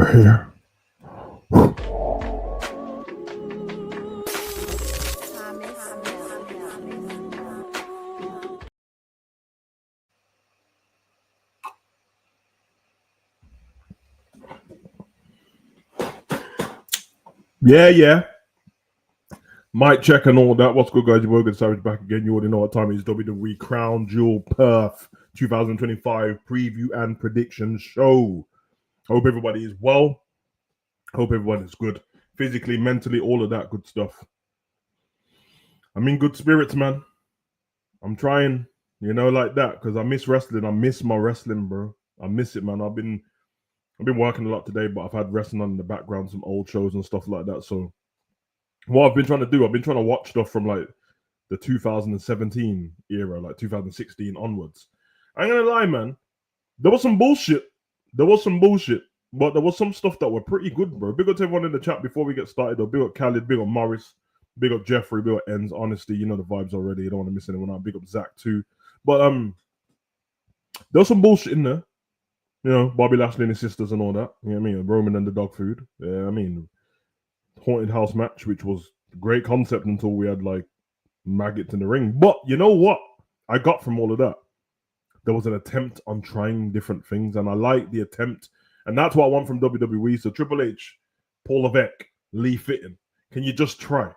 We're here. Yeah. Mic check and all that. What's good, guys? Your Morgan Savage back again. You already know what time it is. WWE Crown Jewel Perth 2025 preview and prediction show. Hope everybody is well. Hope everyone is good. Physically, mentally, all of that good stuff. I'm in good spirits, man. I'm trying, like that, because I miss wrestling. I miss my wrestling, bro. I miss it, man. I've been working a lot today, but I've had wrestling on in the background, some old shows and stuff like that. So what I've been trying to do, I've been trying to watch stuff from like the 2017 era, like 2016 onwards. I ain't gonna lie, man. There was some bullshit. But there was some stuff that were pretty good, bro. Big up to everyone in the chat before we get started, though. Big up Khaled, big up Morris, big up Jeffrey, big up Ends. Honesty, you know the vibes already. You don't want to miss anyone out. Big up Zach too. But there was some bullshit in there. Bobby Lashley and his sisters and all that. You know what I mean? Roman and the dog food. Yeah, I mean, haunted house match, which was a great concept until we had like maggots in the ring. But you know what I got from all of that? There was an attempt on trying different things, and I like the attempt, and that's what I want from WWE. So Triple H, Paul Levesque, Lee Fitton, can you just try?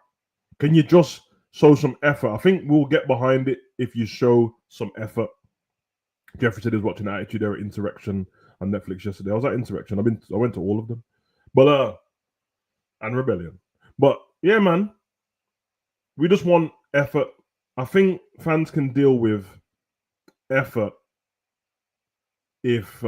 Can you just show some effort? I think we'll get behind it if you show some effort. Jeffrey said he was watching Attitude Era Insurrection on Netflix yesterday. I was at Insurrection. I went to all of them, but and Rebellion. But yeah, man, we just want effort. I think fans can deal with effort if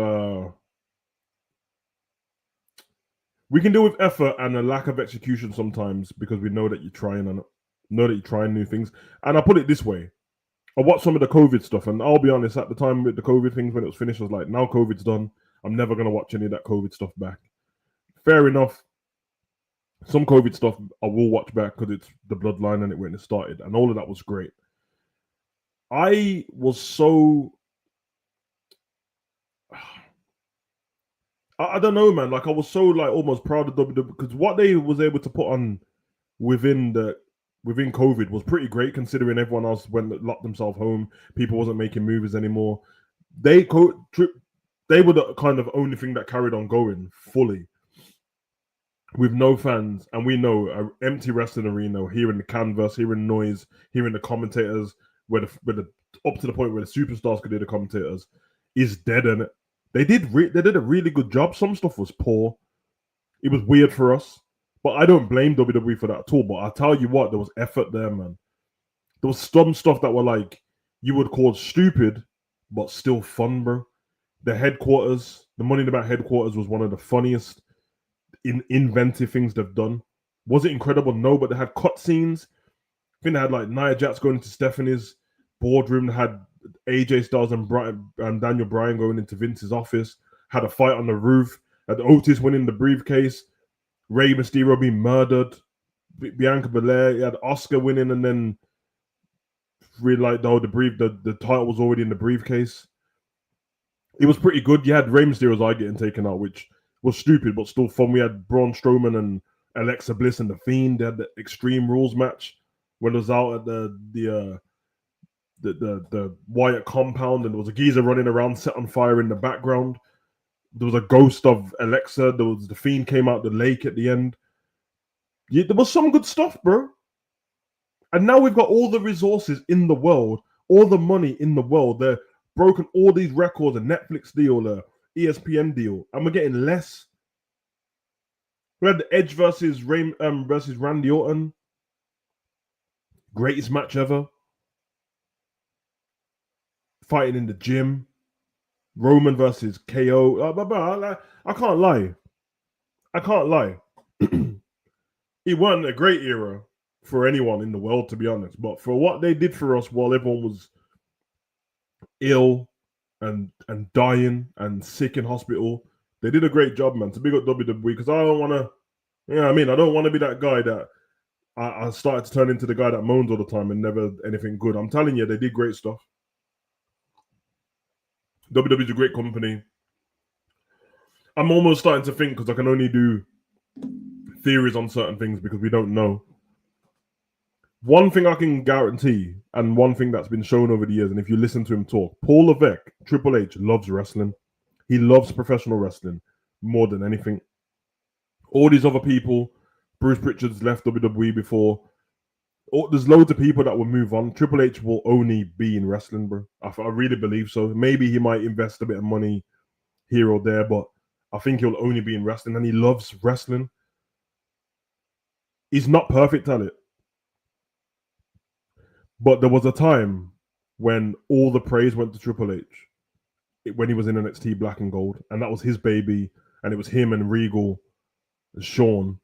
we can deal with effort and a lack of execution sometimes, because we know that you're trying and know that you're trying new things. And I put it this way: I watched some of the COVID stuff, and I'll be honest, at the time with the COVID things, when it was finished, I was like, now COVID's done. I'm never going to watch any of that COVID stuff back. Fair enough. Some COVID stuff I will watch back because it's the bloodline and it when it started, and all of that was great. I was so... I don't know, man. Like, I was so like almost proud of WWE because what they was able to put on within COVID was pretty great, considering everyone else locked themselves home. People wasn't making movies anymore. They were the kind of only thing that carried on going fully with no fans, and we know an empty wrestling arena, hearing the canvas, hearing noise, hearing the commentators, where the up to the point where the superstars could hear the commentators, is dead in it. They did a really good job. Some stuff was poor. It was weird for us. But I don't blame WWE for that at all. But I tell you what, there was effort there, man. There was some stuff that were like, you would call stupid, but still fun, bro. The headquarters, the Money in the Bank headquarters was one of the funniest, inventive things they've done. Was it incredible? No, but they had cutscenes. I think they had like Nia Jax going into Stephanie's boardroom. They had AJ Styles and Daniel Bryan going into Vince's office. Had a fight on the roof. Had Otis winning the briefcase. Rey Mysterio being murdered. Bianca Belair. You had Oscar winning, and then realized the title was already in the briefcase. It was pretty good. You had Rey Mysterio's eye getting taken out, which was stupid but still fun. We had Braun Strowman and Alexa Bliss and The Fiend. They had the Extreme Rules match when it was out at the Wyatt compound, and there was a geezer running around set on fire in the background. There was a ghost of Alexa. There was The Fiend came out the lake at the end. Yeah, there was some good stuff, bro. And now we've got all the resources in the world, all the money in the world. They're broken all these records, a Netflix deal, a ESPN deal, and we're getting less. We had the Edge versus Randy Orton. Greatest match ever. Fighting in the gym. Roman versus KO. I can't lie. It wasn't a great era for anyone in the world, to be honest. But for what they did for us while everyone was ill and dying and sick in hospital, they did a great job, man. To big up WWE, because I don't want to, I don't want to be that guy that I started to turn into the guy that moans all the time and never anything good. I'm telling you, they did great stuff. WWE is a great company. I'm almost starting to think, because I can only do theories on certain things because we don't know. One thing I can guarantee, and one thing that's been shown over the years, and if you listen to him talk, Paul Levesque, Triple H, loves wrestling. He loves professional wrestling more than anything. All these other people, Bruce Pritchard's left WWE before. There's loads of people that will move on. Triple H will only be in wrestling, bro. I really believe so. Maybe he might invest a bit of money here or there, but I think he'll only be in wrestling, and he loves wrestling. He's not perfect at it, but there was a time when all the praise went to Triple H when he was in NXT Black and Gold, and that was his baby, and it was him and Regal and Shawn.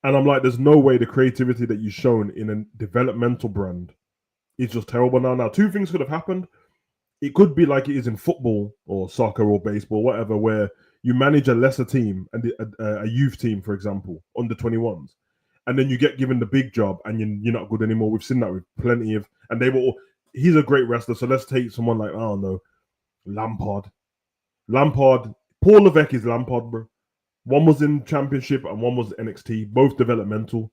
And I'm like, there's no way the creativity that you've shown in a developmental brand is just terrible now. Now, two things could have happened. It could be like it is in football or soccer or baseball, whatever, where you manage a lesser team and a youth team, for example, under 21s, and then you get given the big job and you're not good anymore. We've seen that with plenty of, and they were all, he's a great wrestler, so let's take someone like, I don't know, Lampard. Paul Levesque is Lampard, bro. One was in Championship and one was NXT, both developmental.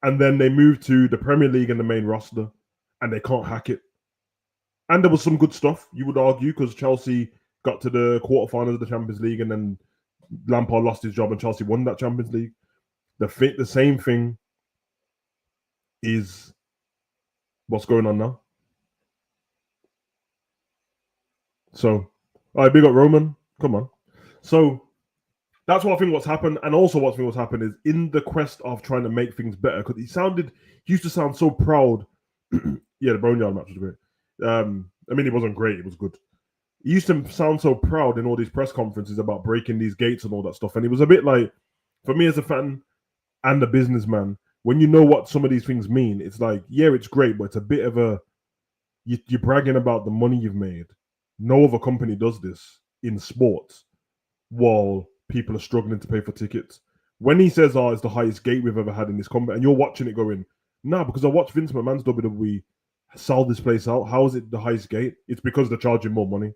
And then they moved to the Premier League and the main roster, and they can't hack it. And there was some good stuff, you would argue, because Chelsea got to the quarterfinals of the Champions League, and then Lampard lost his job, and Chelsea won that Champions League. The same thing is what's going on now. So, all right, big up Roman. Come on. So that's what I think what's happened, and also what I think what's happened is in the quest of trying to make things better, because he used to sound so proud. Yeah, the Boneyard match was great. I mean, it wasn't great; it was good. He used to sound so proud in all these press conferences about breaking these gates and all that stuff, and it was a bit like, for me as a fan and a businessman, when you know what some of these things mean, it's like, yeah, it's great, but it's a bit of a you're bragging about the money you've made. No other company does this in sports while people are struggling to pay for tickets. When he says, "Oh, it's the highest gate we've ever had in this company," and you're watching it going, "Nah," because I watched Vince McMahon's WWE sell this place out. How is it the highest gate? It's because they're charging more money.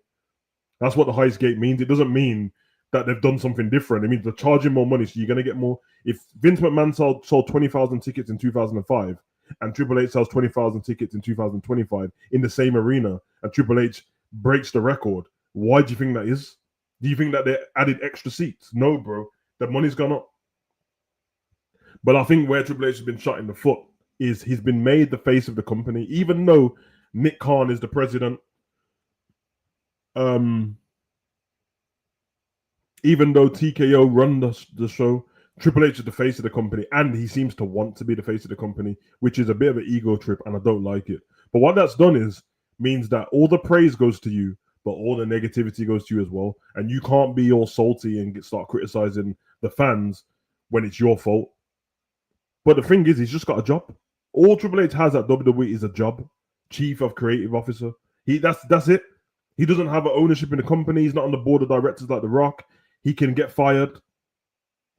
That's what the highest gate means. It doesn't mean that they've done something different. It means they're charging more money, so you're going to get more. If Vince McMahon sold 20,000 tickets in 2005 and Triple H sells 20,000 tickets in 2025 in the same arena, and Triple H breaks the record, why do you think that is? Do you think that they added extra seats? No, bro. The money's gone up. But I think where Triple H has been shot in the foot is he's been made the face of the company, even though Nick Khan is the president. Even though TKO run the show, Triple H is the face of the company, and he seems to want to be the face of the company, which is a bit of an ego trip, and I don't like it. But what that's done is means that all the praise goes to you, but all the negativity goes to you as well, and you can't be all salty and start criticizing the fans when it's your fault. But the thing is, he's just got a job. All Triple H has at WWE is a job, Chief of Creative Officer. That's it. He doesn't have an ownership in the company. He's not on the board of directors like The Rock. He can get fired.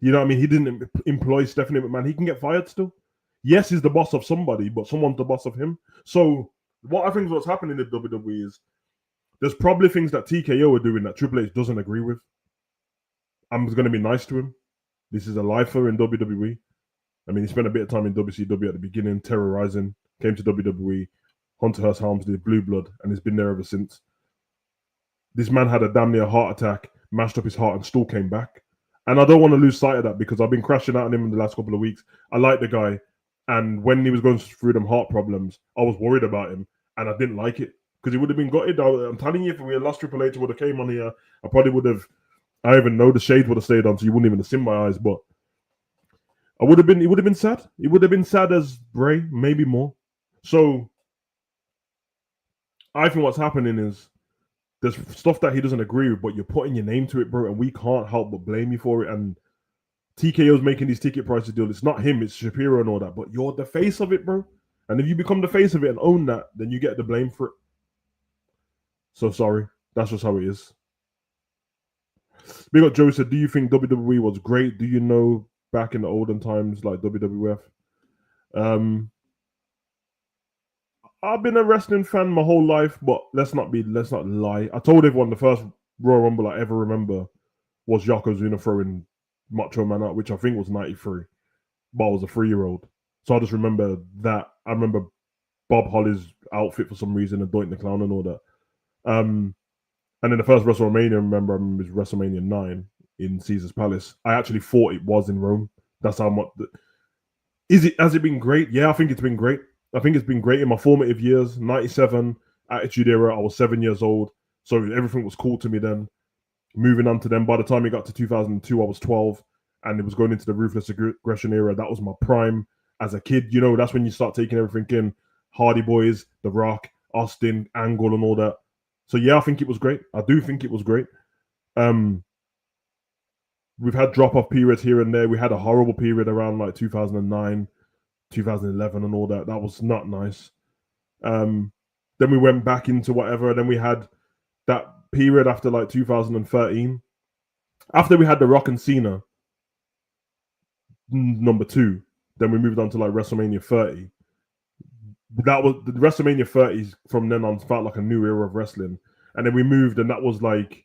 You know what I mean? He didn't employ Stephanie McMahon. He can get fired still. Yes, he's the boss of somebody, but someone's the boss of him. So what I think is what's happening in WWE is there's probably things that TKO are doing that Triple H doesn't agree with. I'm going to be nice to him. This is a lifer in WWE. I mean, he spent a bit of time in WCW at the beginning, terrorizing, came to WWE, Hunter Hearst Helmsley, Blue Blood, and he's been there ever since. This man had a damn near heart attack, mashed up his heart, and still came back. And I don't want to lose sight of that because I've been crashing out on him in the last couple of weeks. I like the guy. And when he was going through them heart problems, I was worried about him. And I didn't like it because he would have been gutted. I'm telling you, if we had lost Triple H, would have came on here, I probably would have, I even know the shades would have stayed on, so you wouldn't even have seen my eyes. But it would have been sad. It would have been sad as Bray, maybe more. So I think what's happening is there's stuff that he doesn't agree with, but you're putting your name to it, bro, and we can't help but blame you for it. And TKO's making these ticket prices deal. It's not him, it's Shapiro and all that, but you're the face of it, bro. And if you become the face of it and own that, then you get the blame for it. So sorry. That's just how it is. Big up Joe said, do you think WWE was great? Do you know back in the olden times like WWF? I've been a wrestling fan my whole life, but let's not lie. I told everyone the first Royal Rumble I ever remember was Yokozuna throwing Macho Man out, which I think was 93, but I was a 3-year-old. So I just remember that. I remember Bob Holly's outfit for some reason and Doink the Clown and all that. And then the first WrestleMania, I remember was WrestleMania 9 in Caesar's Palace. I actually thought it was in Rome. That's how much. Has it been great? Yeah, I think it's been great. I think it's been great in my formative years. 97, Attitude Era, I was 7 years old. So everything was cool to me then. Moving on to them, by the time it got to 2002, I was 12. And it was going into the Ruthless Aggression era. That was my prime as a kid. You know, that's when you start taking everything in. Hardy Boys, The Rock, Austin, Angle, and all that. So yeah, I think it was great. I do think it was great. We've had drop-off periods here and there. We had a horrible period around like 2009, 2011 and all that. That was not nice. Then we went back into whatever. Then we had that period after like 2013. After we had The Rock and Cena, number 2. Then we moved on to like WrestleMania 30. That was the WrestleMania 30s from then on felt like a new era of wrestling. And then we moved, and that was like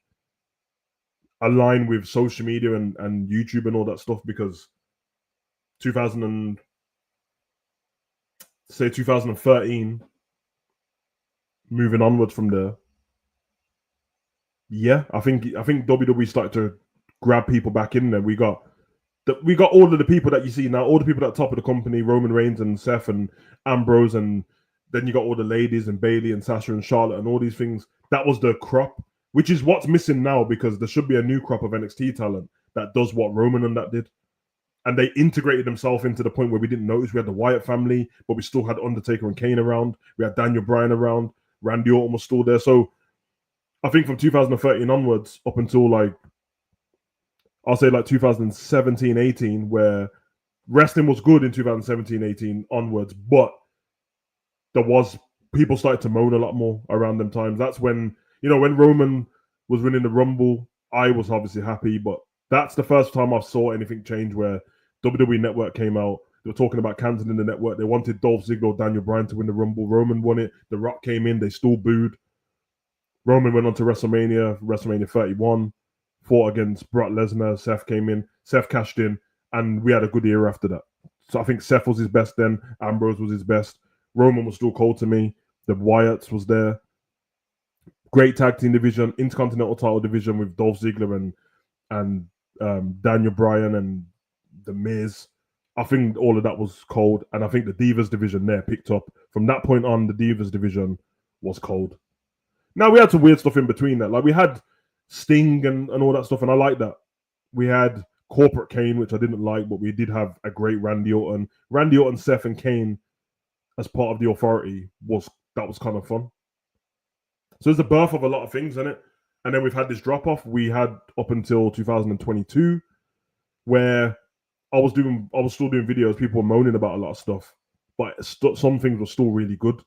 aligned with social media and YouTube and all that stuff, because 2013, moving onwards from there. Yeah, I think WWE started to grab people back in there. We got all of the people that you see now, all the people at the top of the company, Roman Reigns and Seth and Ambrose, and then you got all the ladies and Bayley and Sasha and Charlotte and all these things. That was the crop, which is what's missing now, because there should be a new crop of NXT talent that does what Roman and that did. And they integrated themselves into the point where we didn't notice. We had the Wyatt family, but we still had Undertaker and Kane around. We had Daniel Bryan around. Randy Orton was still there. So I think from 2013 onwards, up until like, I'll say like 2017, 18, where wrestling was good in 2017, 18 onwards, but there was, people started to moan a lot more around them times. That's when, you know, when Roman was winning the Rumble, I was obviously happy, but that's the first time I saw anything change where WWE Network came out. They were talking about canceling the network. They wanted Dolph Ziggler or Daniel Bryan to win the Rumble. Roman won it. The Rock came in. They still booed. Roman went on to WrestleMania 31, fought against Brock Lesnar. Seth came in. Seth cashed in, and we had a good year after that. So I think Seth was his best then. Ambrose was his best. Roman was still cold to me. The Wyatts was there. Great tag team division, Intercontinental title division with Dolph Ziggler and Daniel Bryan and The Miz. I think all of that was cold, and I think the Divas division there picked up. From that point on, the Divas division was cold. Now, we had some weird stuff in between that. Like, we had Sting and all that stuff, and I like that. We had Corporate Kane, which I didn't like, but we did have a great Randy Orton. Randy Orton, Seth, and Kane as part of the Authority was kind of fun. So there's the birth of a lot of things in it. And then we've had this drop-off. We had up until 2022, where I was still doing videos. People were moaning about a lot of stuff, but some things were still really good.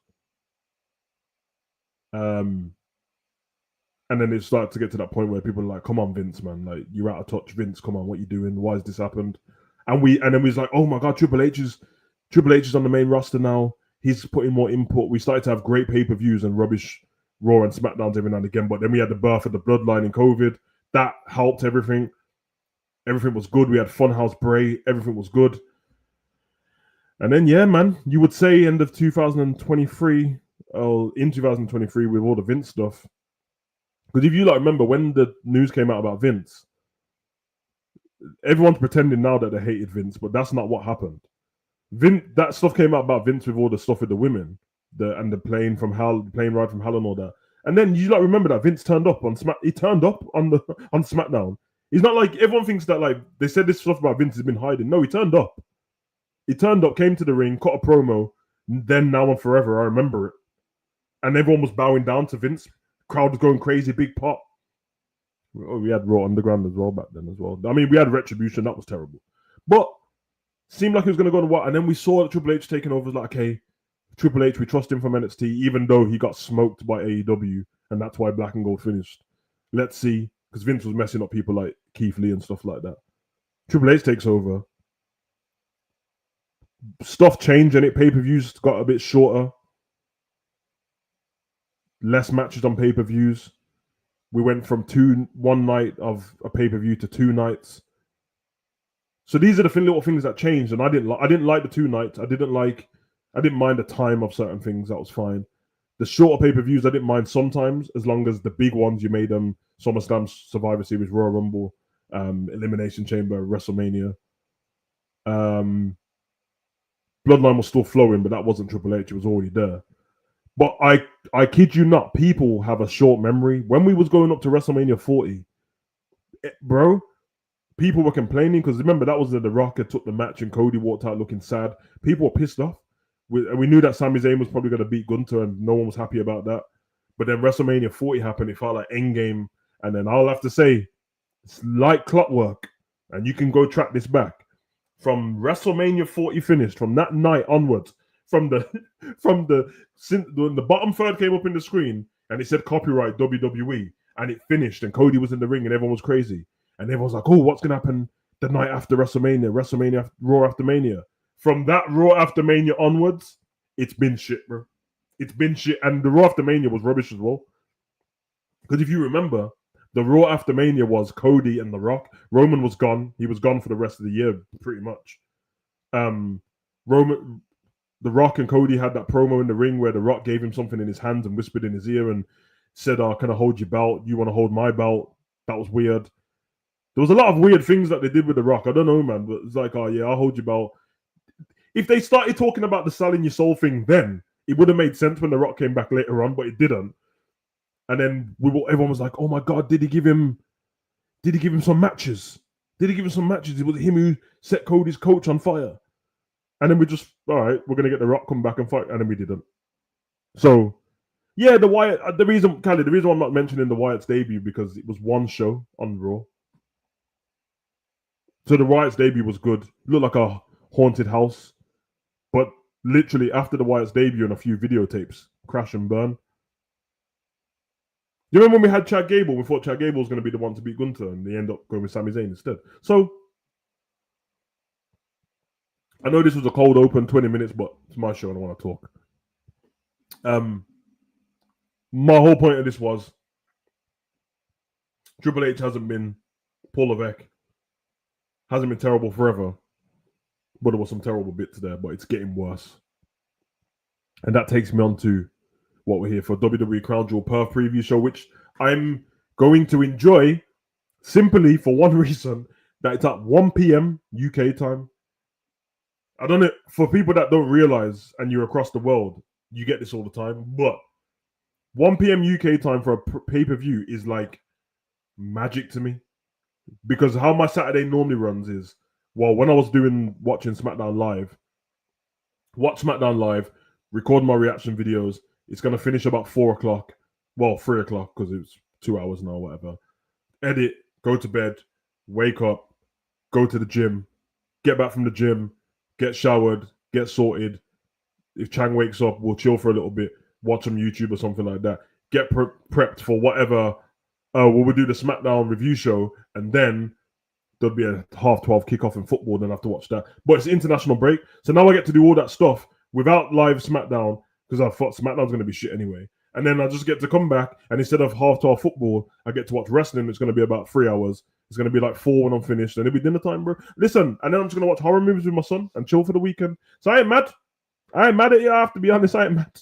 And then it started to get to that point where people are like, "Come on, Vince, man! Like, you're out of touch, Vince. Come on, what you doing? Why has this happened?" And then we was like, "Oh my god, Triple H is on the main roster now. He's putting more input." We started to have great pay-per-views and rubbish Raw and SmackDowns every now and again. But then we had the birth of the Bloodline in COVID. That helped everything. Everything was good. We had Funhouse Bray. Everything was good. And then, yeah, man, you would say end of 2023, in 2023 with all the Vince stuff. Because if you remember when the news came out about Vince, everyone's pretending now that they hated Vince, but that's not what happened. That stuff came out about Vince with all the stuff with the women, the plane ride from hell and all that. And then you remember that Vince turned up on He turned up on SmackDown. He's not like everyone thinks that like they said this stuff about Vince has been hiding. No, he turned up. He turned up, came to the ring, cut a promo. Then now and forever, I remember it. And everyone was bowing down to Vince. Crowd was going crazy, big pop. Oh, we had Raw Underground as well back then as well. I mean, we had Retribution. That was terrible. But seemed like he was going to go to what? And then we saw Triple H taking over. It was like, okay, Triple H, we trust him from NXT, even though he got smoked by AEW. And that's why Black and Gold finished. Let's see. Because Vince was messing up people like Keith Lee and stuff like that. Triple H takes over. Stuff changed and pay-per-views got a bit shorter. Less matches on pay-per-views. We went from one night of a pay-per-view to 2 nights. So these are the little things that changed, and I didn't like the 2 nights. I didn't mind the time of certain things. That was fine. The shorter pay-per-views I didn't mind sometimes, as long as the big ones you made them SummerSlam, Survivor Series, Royal Rumble, Elimination Chamber, WrestleMania. Bloodline was still flowing, but that wasn't Triple H. It was already there. But I kid you not, people have a short memory. When we was going up to WrestleMania 40, bro, people were complaining because remember that was the Rock had took the match and Cody walked out looking sad. People were pissed off. We knew that Sami Zayn was probably going to beat Gunther, and no one was happy about that. But then WrestleMania 40 happened. It felt like Endgame, and then I'll have to say, it's like clockwork, and you can go track this back from WrestleMania 40 finished from that night onwards. When the bottom third came up in the screen and it said copyright WWE, and it finished, and Cody was in the ring, and everyone was crazy, and everyone was like, "Oh, what's gonna happen the night after WrestleMania, Raw after Mania?" From that Raw after Mania onwards, it's been shit, bro. It's been shit, and the Raw after Mania was rubbish as well. Because if you remember, the Raw after Mania was Cody and The Rock. Roman was gone; he was gone for the rest of the year, pretty much. Roman. The Rock and Cody had that promo in the ring where The Rock gave him something in his hands and whispered in his ear and said, can I hold your belt? You want to hold my belt? That was weird. There was a lot of weird things that they did with The Rock. I don't know, man, but it's like, oh, yeah, I'll hold your belt. If they started talking about the selling your soul thing then, it would have made sense when The Rock came back later on, but it didn't. And then everyone was like, oh, my God, did he give him some matches? Did he give him some matches? It was him who set Cody's coach on fire. And then we just, all right, we're going to get The Rock come back and fight. And then we didn't. So, yeah, the reason why I'm not mentioning the Wyatt's debut, because it was one show on Raw. So the Wyatt's debut was good. It looked like a haunted house. But literally after the Wyatt's debut and a few videotapes, crash and burn. You remember when we had Chad Gable? We thought Chad Gable was going to be the one to beat Gunther, and they end up going with Sami Zayn instead. So, I know this was a cold open, 20 minutes, but it's my show and I want to talk. My whole point of this was Triple H hasn't been Paul Levesque, hasn't been terrible forever, but there was some terrible bits there, but it's getting worse. And that takes me on to what we're here for, WWE Crown Jewel Perth preview show, which I'm going to enjoy simply for one reason, that it's at 1 p.m. UK time. I don't know, for people that don't realize and you're across the world, you get this all the time, but 1 p.m. UK time for a pay-per-view is like magic to me. Because how my Saturday normally runs is, well, when I was watching SmackDown Live, watch SmackDown Live, record my reaction videos, it's going to finish about 4 o'clock, well, 3 o'clock, because it's 2 hours now, whatever. Edit, go to bed, wake up, go to the gym, get back from the gym, get showered, get sorted. If Chang wakes up, we'll chill for a little bit, watch some YouTube or something like that. Get prepped for whatever. We'll do the SmackDown review show, and then there'll be a 12:30 kickoff in football, then I have to watch that. But it's international break, so now I get to do all that stuff without live SmackDown, because I thought SmackDown's going to be shit anyway. And then I just get to come back, and instead of 12:30 football, I get to watch wrestling. It's going to be about 3 hours. It's going to be like 4 when I'm finished, and it'll be dinner time, bro. Listen, and then I'm just going to watch horror movies with my son and chill for the weekend. So I ain't mad. I ain't mad at you, I have to be honest. I ain't mad.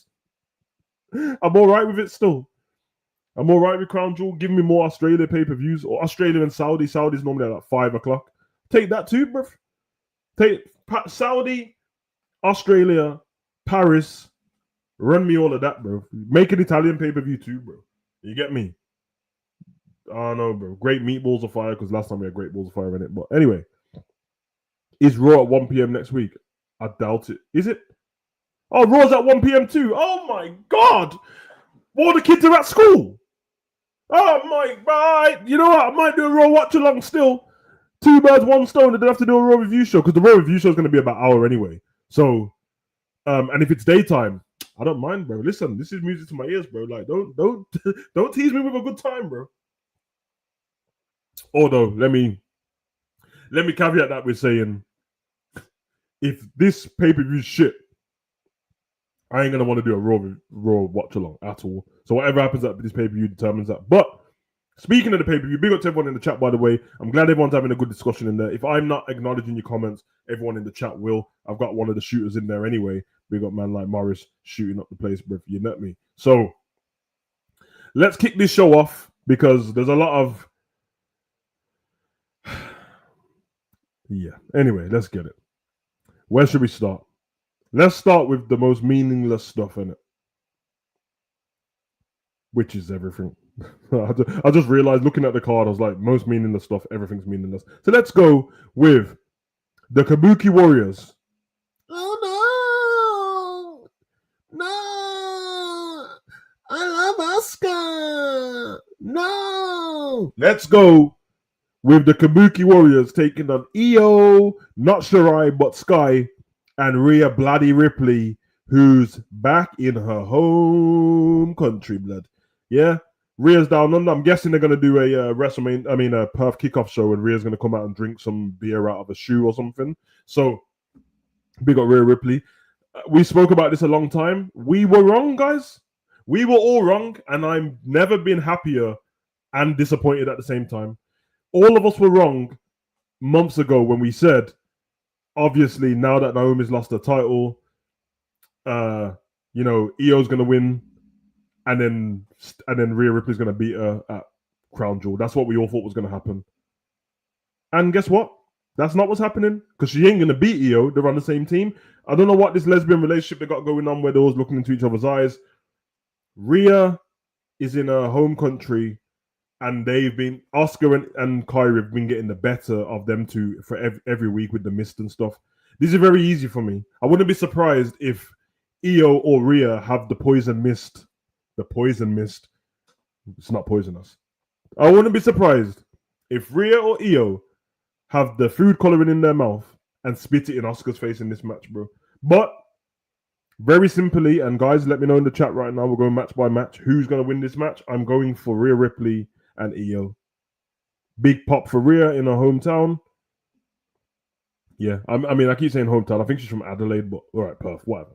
I'm all right with it still. I'm all right with Crown Jewel. Give me more Australia pay-per-views, or Australia and Saudi. Saudi's normally at like 5 o'clock. Take that too, bro. Take Saudi, Australia, Paris. Run me all of that, bro. Make an Italian pay-per-view too, bro. You get me? I know, bro. Great Meatballs of Fire, because last time we had Great Balls of Fire in it. But anyway, is Raw at 1 p.m. next week? I doubt it. Is it? Oh, Raw's at 1 p.m. too. Oh my God. All the kids are at school. Oh my God. You know what? I might do a Raw watch along still. 2 birds, 1 stone. I don't have to do a Raw review show, because the Raw review show is going to be about an hour anyway. So, and if it's daytime, I don't mind, bro. Listen, this is music to my ears, bro. Like, don't tease me with a good time, bro. Although, let me caveat that with saying, if this pay-per-view shit, I ain't gonna want to do a Raw watch along at all. So whatever happens at this pay-per-view determines that. But Speaking of the pay-per-view, big up to everyone in the chat, by the way. I'm glad everyone's having a good discussion in there. If I'm not acknowledging your comments, everyone in the chat will. I've got one of the shooters in there anyway. Big up man like Morris shooting up the place, bro. You know me. So let's kick this show off because there's a lot of... yeah. Anyway, let's get it. Where should we start? Let's start with the most meaningless stuff in it, which is everything. I just realized looking at the card, I was like, most meaningless stuff, everything's meaningless. So let's go with the Kabuki Warriors. Oh no! No! I love Asuka! No! Let's go with the Kabuki Warriors taking on Io, not Shirai, but Sky, and Rhea Bloody Ripley, who's back in her home country, blood. Yeah? Rhea's down under. I'm guessing they're going to do a a Perth kickoff show, and Rhea's going to come out and drink some beer out of a shoe or something. So, big up Rhea Ripley. We spoke about this a long time. We were wrong, guys. We were all wrong, and I've never been happier and disappointed at the same time. All of us were wrong months ago when we said, obviously, now that Naomi's lost the title, Io's going to win. And then Rhea Ripley's going to beat her at Crown Jewel. That's what we all thought was going to happen. And guess what? That's not what's happening because she ain't going to beat Io. They're on the same team. I don't know what this lesbian relationship they got going on where they're always looking into each other's eyes. Rhea is in her home country and they've been, Asuka and Kairi have been getting the better of them two for every week with the mist and stuff. This is very easy for me. I wouldn't be surprised if Io or Rhea have the poison mist. The poison mist. It's not poisonous. I wouldn't be surprised if Rhea or Io have the food coloring in their mouth and spit it in Asuka's face in this match, bro. But very simply, and guys, let me know in the chat right now. We're going match by match. Who's going to win this match? I'm going for Rhea Ripley and Io. Big pop for Rhea in her hometown. Yeah, I keep saying hometown. I think she's from Adelaide, but all right, Perth, whatever.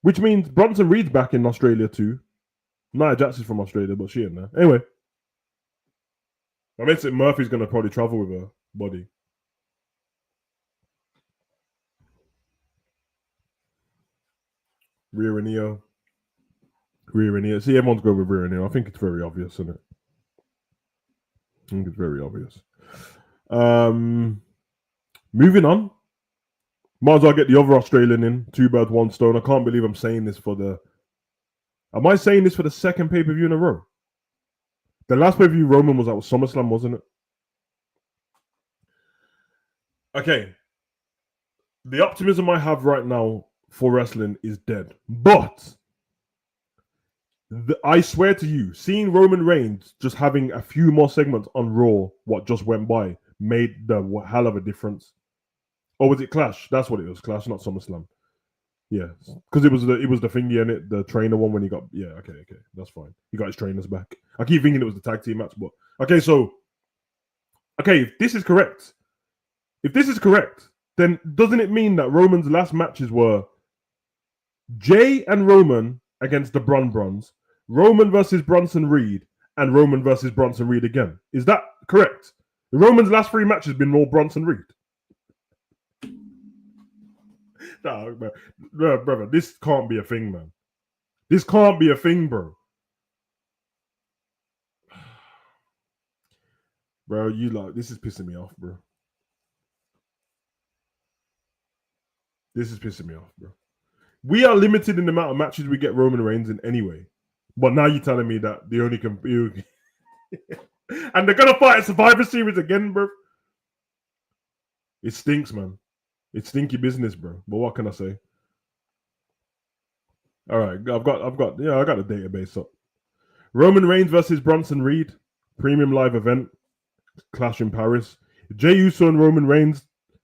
Which means Bronson Reed's back in Australia too. Nia Jax is from Australia, but she ain't there. Anyway. I meant to say Murphy's going to probably travel with her body. Rhea and Io. See, everyone's going with Rhea and Io. I think it's very obvious, isn't it? I think it's very obvious. Moving on. Might as well get the other Australian in. 2 birds, 1 stone. I can't believe I'm saying this for the... Am I saying this for the second pay-per-view in a row? The last pay-per-view Roman was at SummerSlam, wasn't it? Okay. The optimism I have right now for wrestling is dead. But I swear to you, seeing Roman Reigns just having a few more segments on Raw, what just went by, made the hell of a difference. Or was it Clash? That's what it was. Clash, not SummerSlam. Yeah, because it was the thingy in it, the trainer one when he got... Yeah, okay, that's fine. He got his trainers back. I keep thinking it was the tag team match, but... Okay, if this is correct, then doesn't it mean that Roman's last matches were Jay and Roman against the Brons, Roman versus Bronson Reed, and Roman versus Bronson Reed again? Is that correct? Roman's last 3 matches have been all Bronson Reed. No, brother, this can't be a thing, man. This can't be a thing, bro. Bro, this is pissing me off, bro. This is pissing me off, bro. We are limited in the amount of matches we get Roman Reigns in anyway. But now you're telling me that they only can... and they're going to fight a Survivor Series again, bro. It stinks, man. It's stinky business, bro. But what can I say? All right, I got a database up. Roman Reigns versus Bronson Reed, premium live event, Clash in Paris. Jey Uso and Roman Reigns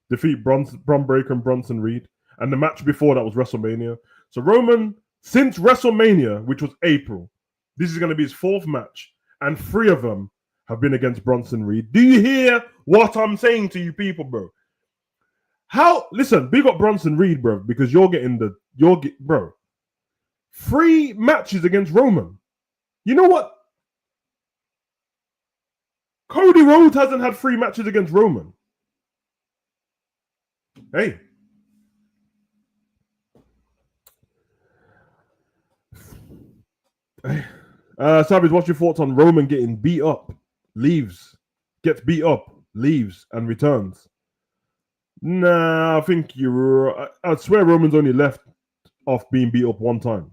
defeat Bron Breakker and Bronson Reed, and the match before that was WrestleMania. So Roman, since WrestleMania, which was April, this is going to be his 4th match, and 3 of them have been against Bronson Reed. Do you hear what I'm saying to you people, bro? Listen, big up Bronson Reed, bro, because bro. 3 matches against Roman. You know what? Cody Rhodes hasn't had 3 matches against Roman. Hey. Savage, what's your thoughts on Roman getting beat up, leaves, gets beat up, leaves, and returns? Nah, I think you're. I swear Roman's only left off being beat up 1 time.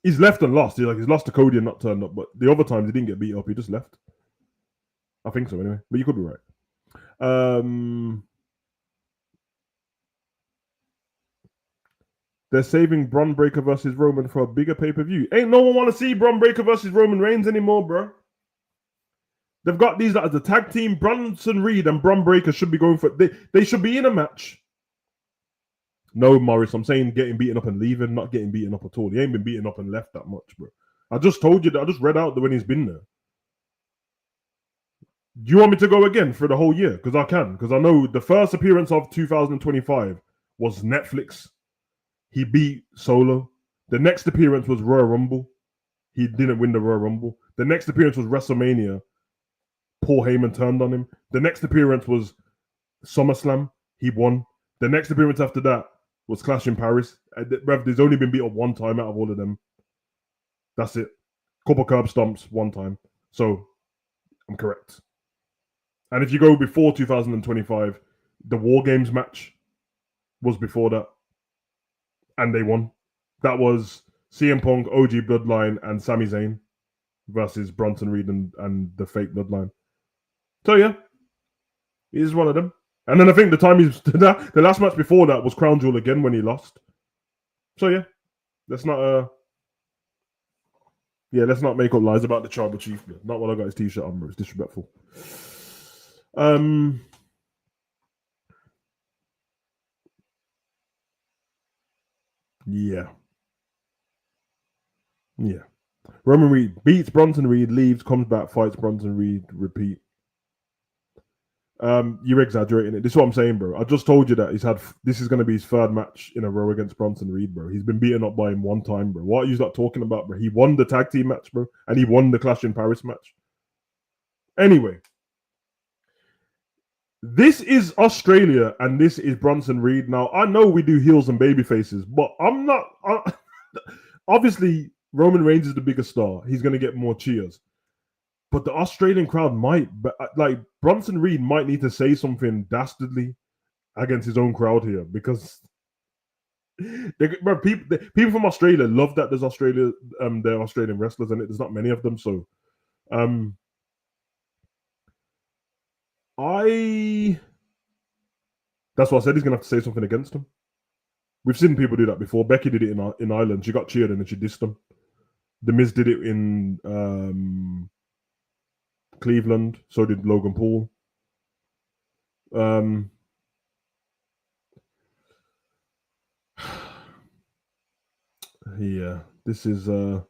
He's left and lost. He's lost to Cody and not turned up. But the other times he didn't get beat up. He just left. I think so anyway. But you could be right. They're saving Braun Breaker versus Roman for a bigger pay-per-view. Ain't no one want to see Braun Breaker versus Roman Reigns anymore, bro. They've got these as a tag team. Bronson Reed and Braun Breaker should be going for. They should be in a match. No, Morris, I'm saying getting beaten up and leaving, not getting beaten up at all. He ain't been beaten up and left that much, bro. I just told you that. I just read out when he's been there. Do you want me to go again for the whole year? Because I can. Because I know the first appearance of 2025 was Netflix. He beat Solo. The next appearance was Royal Rumble. He didn't win the Royal Rumble. The next appearance was WrestleMania. Paul Heyman turned on him. The next appearance was SummerSlam. He won. The next appearance after that was Clash in Paris. There's only been beat up 1 time out of all of them. That's it. Couple curb stomps 1 time. So I'm correct. And if you go before 2025, the War Games match was before that. And they won. That was CM Punk, OG Bloodline, and Sami Zayn versus Bronson Reed and the fake Bloodline. So yeah, he's one of them. And then I think the last match before that was Crown Jewel again when he lost. So yeah, let's not make up lies about the Tribal Chief. Not while I got his t-shirt on, bro. It's disrespectful. Yeah. Roman Reed beats Bronson Reed, leaves, comes back, fights Bronson Reed, repeat. You're exaggerating it. This is what I'm saying, bro. I just told you that this is going to be his 3rd match in a row against Bronson Reed, bro. He's been beaten up by him 1 time, bro. What are you not talking about, bro? He won the tag team match, bro, and he won the Clash in Paris match. Anyway, this is Australia, and this is Bronson Reed. Now, I know we do heels and baby faces, but I'm not. Obviously, Roman Reigns is the biggest star. He's going to get more cheers. But the Australian crowd might, Bronson Reed might need to say something dastardly against his own crowd here because people from Australia love that there's they're Australian wrestlers and there's not many of them. So, that's what I said. He's gonna have to say something against them. We've seen people do that before. Becky did it in Ireland. She got cheered and then she dissed them. The Miz did it in Cleveland. So did Logan Paul. Yeah, this is no,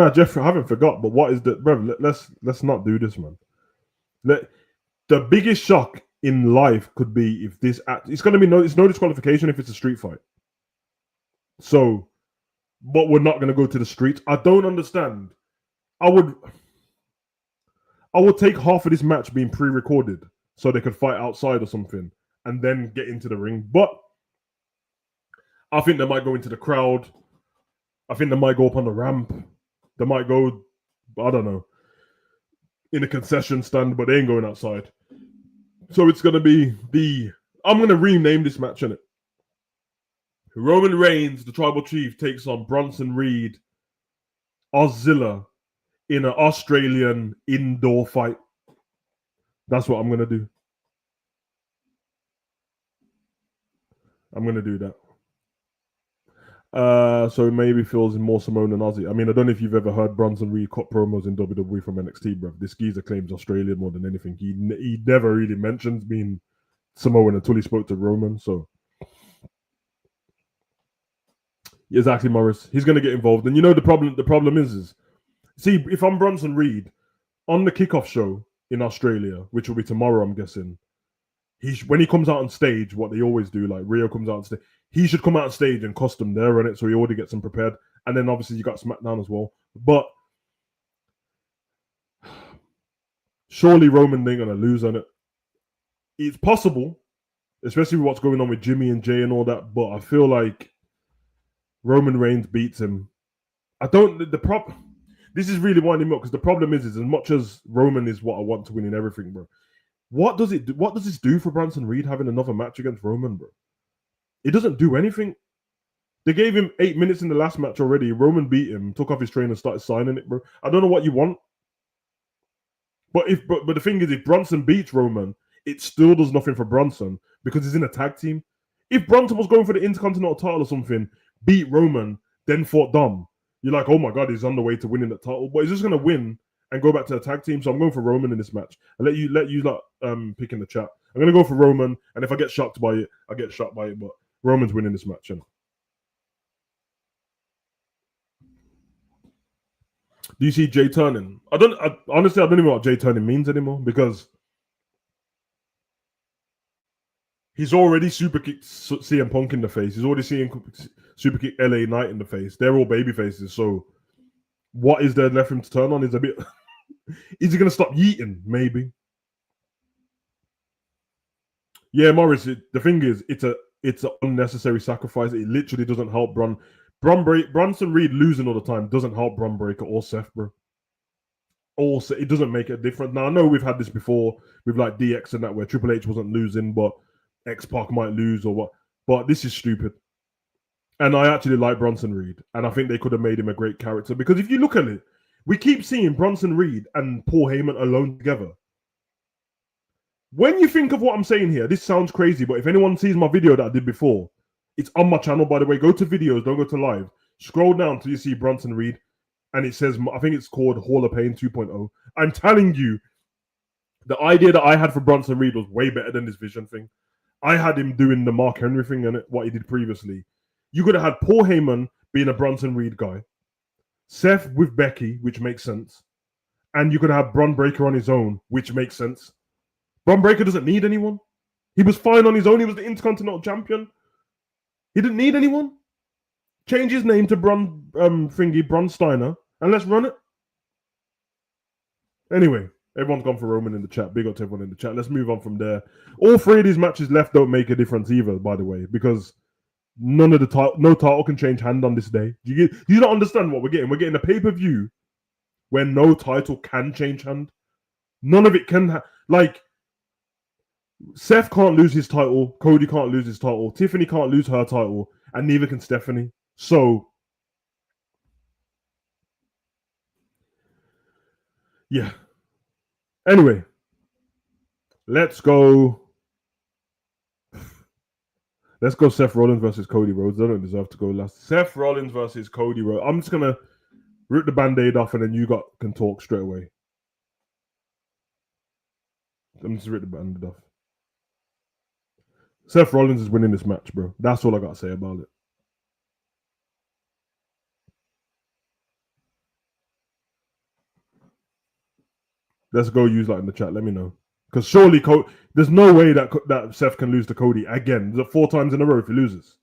Jeff, I haven't forgot. But what is the bro? Let's not do this, man. The biggest shock in life could be if it's going to be it's no disqualification if it's a street fight. So, but we're not going to go to the streets. I don't understand. I would take half of this match being pre-recorded so they could fight outside or something and then get into the ring. But I think they might go into the crowd. I think they might go up on the ramp. They might go, I don't know, in a concession stand, but they ain't going outside. So it's going to be I'm going to rename this match, innit? Roman Reigns, the Tribal Chief, takes on Bronson Reed, Auszilla, in an Australian indoor fight. That's what I'm going to do. I'm going to do that. So maybe feels more Simone than Aussie. I mean, I don't know if you've ever heard Bronson Reed cut promos in WWE from NXT, bro. This geezer claims Australia more than anything. He never really mentions being Samoan until he spoke to Roman. So exactly, Morris. He's going to get involved, and you know the problem is see, if I'm Bronson Reed on the kickoff show in Australia, which will be tomorrow, I'm guessing. When he comes out on stage, what they always do, like Rio comes out on stage, he should come out on stage and custom there on it, so he already gets them prepared. And then obviously you got SmackDown as well. But Surely Roman ain't gonna lose on it. It's possible, especially with what's going on with Jimmy and Jay and all that. But I feel like Roman Reigns beats him. I don't. The prop. This is really winding me up because the problem is as much as Roman is what I want to win in everything, bro. What does it? What does this do for Bronson Reed having another match against Roman, bro? It doesn't do anything. They gave him 8 minutes in the last match already. Roman beat him, took off his train and started signing it, bro. I don't know what you want. But the thing is, if Bronson beats Roman, it still does nothing for Bronson because he's in a tag team. If Bronson was going for the Intercontinental title or something, beat Roman, then fought Dom, you're like, oh my god, he's on the way to winning that title. But he's just gonna win and go back to the tag team. So I'm going for Roman in this match. I'll let you pick in the chat. I'm gonna go for Roman, and if I get shocked by it, I get shocked by it. But Roman's winning this match. Do you see Jay turning? Honestly, I don't even know what Jay turning means anymore because he's already super kicked CM Punk in the face. He's already seeing super kick LA Knight in the face. They're all baby faces. So what is there left for him to turn on? Is a bit. Is he going to stop yeeting? Maybe. Yeah, Morris. The thing is, it's an unnecessary sacrifice. It literally doesn't help Bronson Reed losing all the time doesn't help Bron Breakker or Seth, bro. Also, it doesn't make a difference. Now I know we've had this before with like DX and that where Triple H wasn't losing, but X Pac might lose or what. But this is stupid. And I actually like Bronson Reed, and I think they could have made him a great character because if you look at it, we keep seeing Bronson Reed and Paul Heyman alone together. When you think of what I'm saying here, this sounds crazy, but if anyone sees my video that I did before, it's on my channel, by the way. Go to videos, don't go to live. Scroll down till you see Bronson Reed, and it says, I think it's called Hall of Pain 2.0. I'm telling you, the idea that I had for Bronson Reed was way better than this Vision thing. I had him doing the Mark Henry thing and what he did previously. You could have had Paul Heyman being a Bronson Reed guy, Seth with Becky, which makes sense, and you could have Bron Breakker on his own, which makes sense. Bron Breakker doesn't need anyone. He was fine on his own. He was the Intercontinental Champion. He didn't need anyone. Change his name to Bron Steiner, and let's run it. Anyway, everyone's gone for Roman in the chat. Big up to everyone in the chat. Let's move on from there. All three of these matches left don't make a difference either, by the way, because no title can change hand on this day. Do you not understand what we're getting? We're getting a pay-per-view where no title can change hand. None of it can. Seth can't lose his title. Cody can't lose his title. Tiffany can't lose her title. And neither can Stephanie. So, yeah. Anyway, let's go. Let's go Seth Rollins versus Cody Rhodes. They don't deserve to go last. Seth Rollins versus Cody Rhodes. I'm just going to rip the Band-Aid off and then you can talk straight away. I'm just rip the Band-Aid off. Seth Rollins is winning this match, bro. That's all I got to say about it. Let's go use that in the chat. Let me know. Because surely there's no way that Seth can lose to Cody again. 4 times in a row if he loses.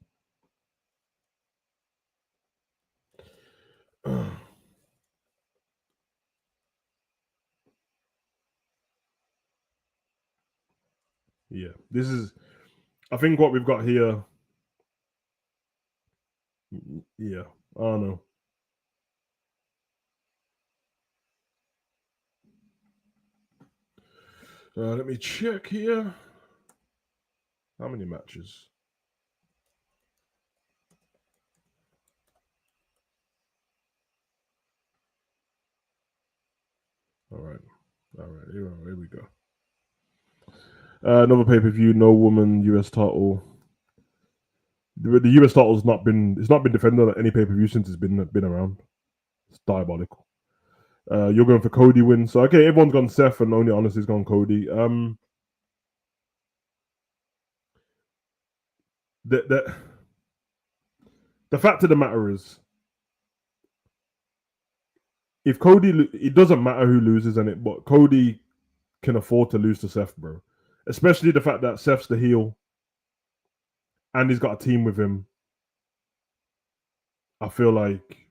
Yeah, this is. I think what we've got here. Yeah, I don't know. Let me check here. How many matches? All right. Here we go. Another pay-per-view, no woman US title. The US title's not been defended at any pay-per-view since it's been around. It's diabolical. You're going for Cody win. So okay, everyone's gone Seth and only Honestly's gone Cody. The fact of the matter is, if Cody, it doesn't matter who loses in it, but Cody can afford to lose to Seth, bro. Especially the fact that Seth's the heel and he's got a team with him. I feel like,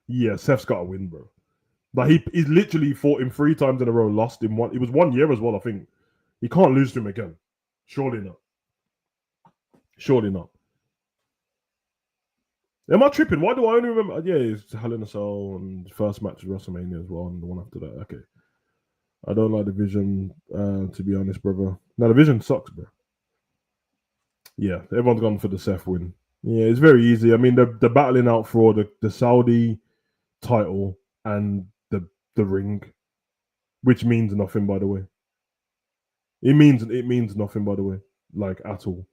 yeah, Seth's got to win, bro. Like he literally fought him 3 times in a row, lost in one. It was 1 year as well, I think. He can't lose to him again. Surely not. Surely not. Am I tripping? Why do I only remember? Yeah, it's Hell in a Cell and first match of WrestleMania as well, and the one after that. Okay. I don't like the Vision, to be honest, brother. No, the Vision sucks, bro. Yeah, everyone's gone for the Seth win. Yeah, it's very easy. I mean, they're battling out for the Saudi title and the ring, which means nothing, by the way. It means nothing, by the way, like at all.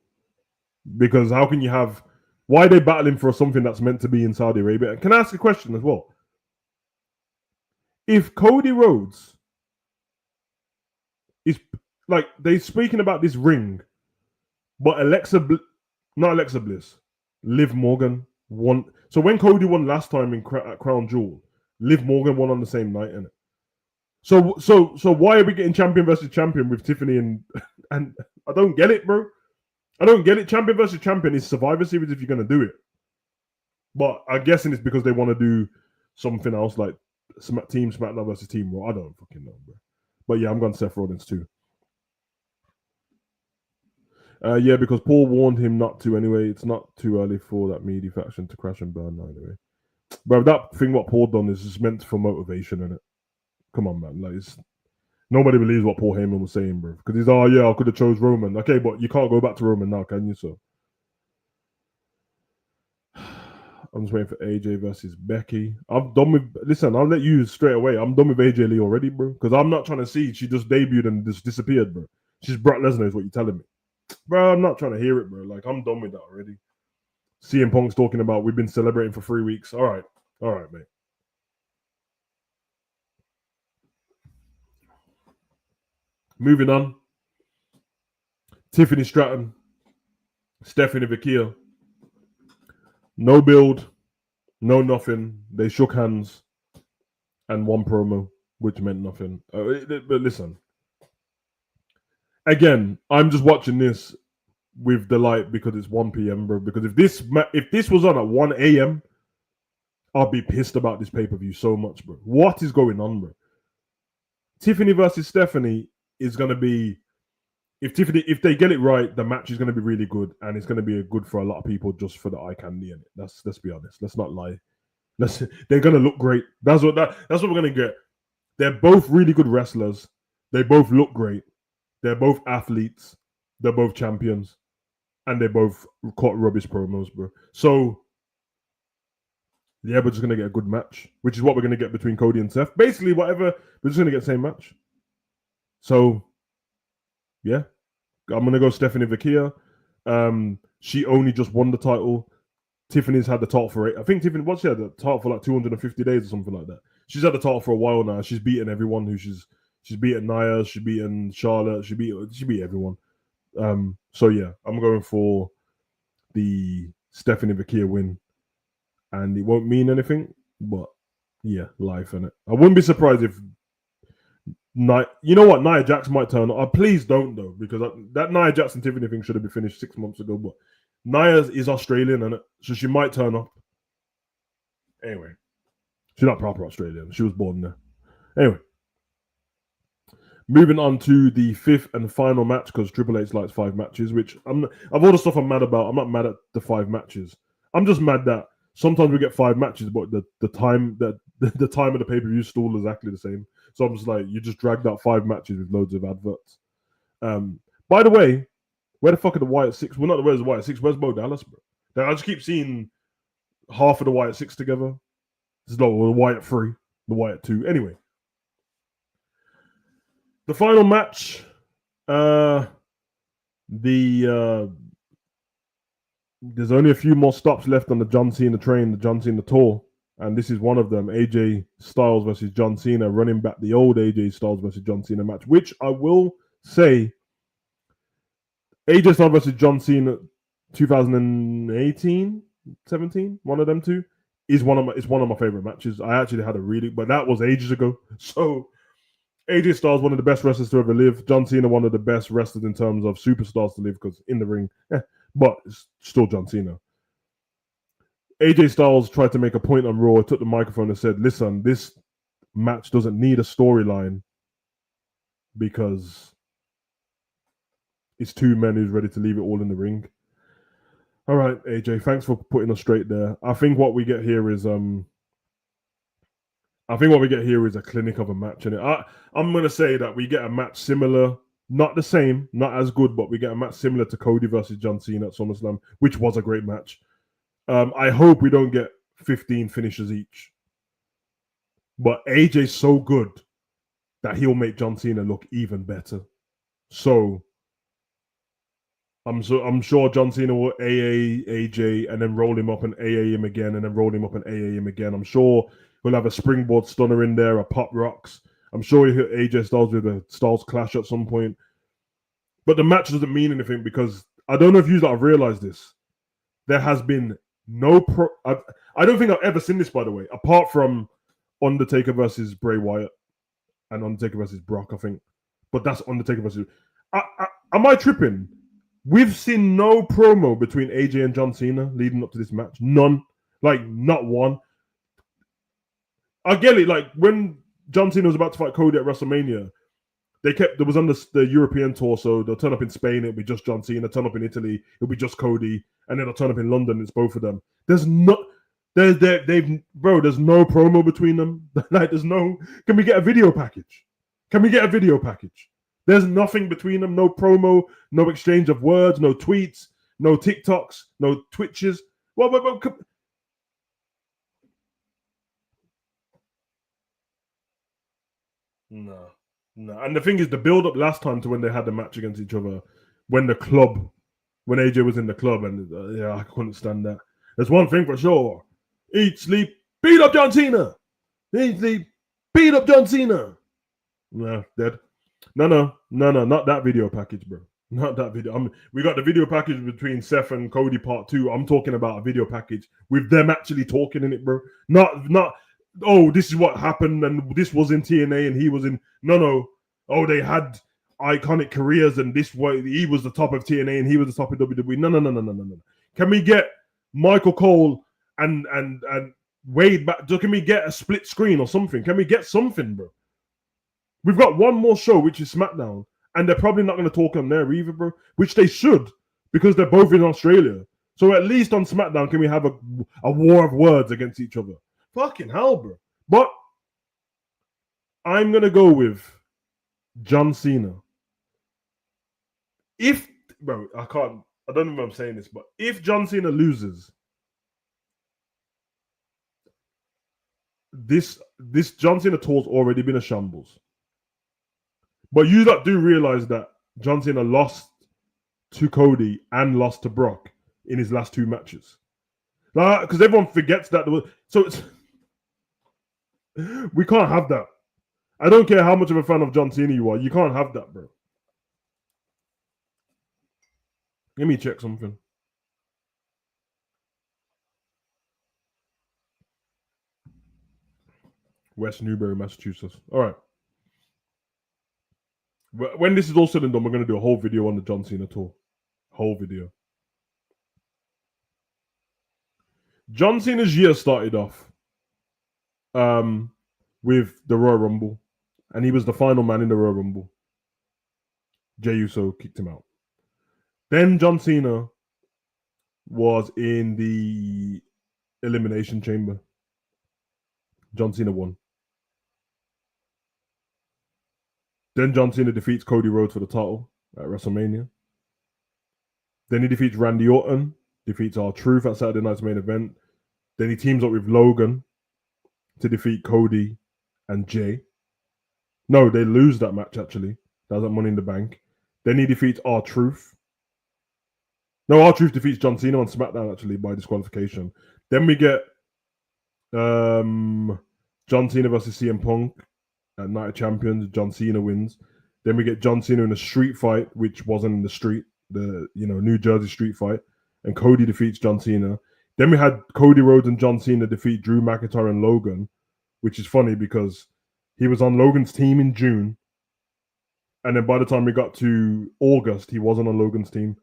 Because how can you have? Why are they battling for something that's meant to be in Saudi Arabia? Can I ask a question as well? If Cody Rhodes is like they're speaking about this ring, but not Alexa Bliss, Liv Morgan won. So when Cody won last time at Crown Jewel, Liv Morgan won on the same night, innit? So why are we getting champion versus champion with Tiffany and I don't get it, bro. I don't get it. Champion versus champion is Survivor Series if you're gonna do it, but I'm guessing it's because they want to do something else like Team SmackDown versus Team Raw. I don't fucking know, bro. But yeah, I'm going Seth Rollins too. Yeah, because Paul warned him not to anyway. It's not too early for that meaty faction to crash and burn now anyway. But that thing what Paul done is just meant for motivation, innit? Come on, man. Like nobody believes what Paul Heyman was saying, bro. Because he's yeah, I could have chose Roman. Okay, but you can't go back to Roman now, can you? So I'm just waiting for AJ versus Becky. I'm done with. Listen, I'll let you straight away. I'm done with AJ Lee already, bro. Because I'm not trying to see. She just debuted and just disappeared, bro. She's Brock Lesnar, is what you're telling me, bro. I'm not trying to hear it, bro. Like I'm done with that already. CM Punk's talking about we've been celebrating for 3 weeks. All right, mate. Moving on. Tiffany Stratton, Stephanie Vakia. No build, no nothing. They shook hands and one promo, which meant nothing. But listen, again, I'm just watching this with delight because it's 1 p.m., bro. Because if this was on at 1 a.m., I'll be pissed about this pay-per-view so much, bro. What is going on, bro? Tiffany versus Stephanie is going to be, if they get it right, the match is going to be really good, and it's going to be good for a lot of people just for the eye candy in it. Let's be honest. Let's not lie. They're going to look great. That's what we're going to get. They're both really good wrestlers. They both look great. They're both athletes. They're both champions, and they both caught rubbish promos, bro. So yeah, we're just gonna get a good match, which is what we're gonna get between Cody and Seth. Basically, whatever, we're just gonna get the same match. So yeah, I'm gonna go Stephanie Vakia. She only just won the title. Tiffany's had the title for 8. I think Tiffany, she had the title for like 250 days or something like that. She's had the title for a while now. She's beaten everyone who she's beaten Nia, she's beaten Charlotte, she beat everyone. So yeah, I'm going for the Stephanie Vakia win. And it won't mean anything, but yeah, life in it. I wouldn't be surprised if Nia Jax might turn up. Please don't though, because that Nia Jax and Tiffany thing should have been finished 6 months ago. But Nia is Australian, and so she might turn up. Anyway, she's not proper Australian. She was born there. Anyway, moving on to the 5th and final match, because Triple H likes 5 matches, which of all the stuff I'm mad about, I'm not mad at the 5 matches. I'm just mad that sometimes we get 5 matches, but the time of the pay-per-view is still exactly the same. So I'm just like, you just dragged out 5 matches with loads of adverts. By the way, where the fuck are the Wyatt 6? Well, not where's the Wyatt 6. Where's Bo Dallas, bro? I just keep seeing half of the Wyatt 6 together. This is like the Wyatt 3, the Wyatt 2. Anyway, the final match, there's only a few more stops left on the John Cena train, the John Cena tour, and this is one of them. AJ Styles versus John Cena, running back the old AJ Styles versus John Cena match, which I will say, AJ Styles versus John Cena 2018, 17, one of them two, is one of my favorite matches. I actually had but that was ages ago. So AJ Styles, one of the best wrestlers to ever live. John Cena, one of the best wrestlers in terms of superstars to live, because in the ring, but it's still John Cena. AJ Styles tried to make a point on Raw, took the microphone and said, listen, this match doesn't need a storyline because it's two men who's ready to leave it all in the ring. All right, AJ, thanks for putting us straight there. I think what we get here is a clinic of a match, and I'm gonna say that we get a match similar, not the same, not as good, but we get a match similar to Cody versus John Cena at SummerSlam, which was a great match. I hope we don't get 15 finishes each, but AJ's so good that he'll make John Cena look even better. So I'm sure John Cena will AA AJ and then roll him up and AA him again and then roll him up and AA him again. I'm sure he'll have a springboard stunner in there, a pop rocks. I'm sure he'll hit AJ Styles with a Styles clash at some point. But the match doesn't mean anything because I don't know if you have realized this. There has been no I don't think I've ever seen this, by the way, apart from Undertaker versus Bray Wyatt and Undertaker versus Brock, I think. But that's Undertaker versus... am I tripping? We've seen no promo between AJ and John Cena leading up to this match. None. Like, not one. I get it. Like, when John Cena was about to fight Cody at WrestleMania, there was on the European tour, so they'll turn up in Spain, it'll be just John Cena. Turn up in Italy, it'll be just Cody. And then they'll turn up in London, it's both of them. There's no promo between them. Like, can we get a video package? There's nothing between them. No promo, no exchange of words, no tweets, no TikToks, no Twitches. No. And the thing is, the build-up last time to when they had the match against each other, when AJ was in the club, and I couldn't stand that. There's one thing for sure. Eat, sleep, beat up John Cena. Eat, sleep, beat up John Cena. Nah, dead. No, not that video package, bro. Not that video. We got the video package between Seth and Cody part 2. I'm talking about a video package with them actually talking in it, bro. Not. Oh, this is what happened, and this was in TNA, and he was in. No. Oh, they had iconic careers, and he was the top of TNA, and he was the top of WWE. No. Can we get Michael Cole and Wade back? Can we get a split screen or something? Can we get something, bro? We've got one more show, which is SmackDown, and they're probably not going to talk on there either, bro, which they should, because they're both in Australia. So at least on SmackDown, can we have a war of words against each other? Fucking hell, bro. But I'm going to go with John Cena. I don't know if I'm saying this, but if John Cena loses, this John Cena tour's already been a shambles. But you do realize that John Cena lost to Cody and lost to Brock in his last 2 matches. Because everyone forgets that. We can't have that. I don't care how much of a fan of John Cena you are. You can't have that, bro. Let me check something. West Newbury, Massachusetts. All right. When this is all said and done, we're going to do a whole video on the John Cena tour. Whole video. John Cena's year started off with the Royal Rumble, and he was the final man in the Royal Rumble. Jey Uso kicked him out. Then John Cena was in the Elimination Chamber. John Cena won. Then John Cena defeats Cody Rhodes for the title at WrestleMania. Then he defeats Randy Orton, defeats R-Truth at Saturday Night's main event. Then he teams up with Logan to defeat Cody and Jay. No, they lose that match, actually. That was at Money in the Bank. Then he defeats R-Truth. No, R-Truth defeats John Cena on SmackDown, actually, by disqualification. Then we get John Cena versus CM Punk at Night of Champions. John Cena wins. Then we get John Cena in a street fight, which wasn't in the street, the New Jersey street fight. And Cody defeats John Cena. Then we had Cody Rhodes and John Cena defeat Drew McIntyre and Logan, which is funny because he was on Logan's team in June. And then by the time we got to August, he wasn't on Logan's team.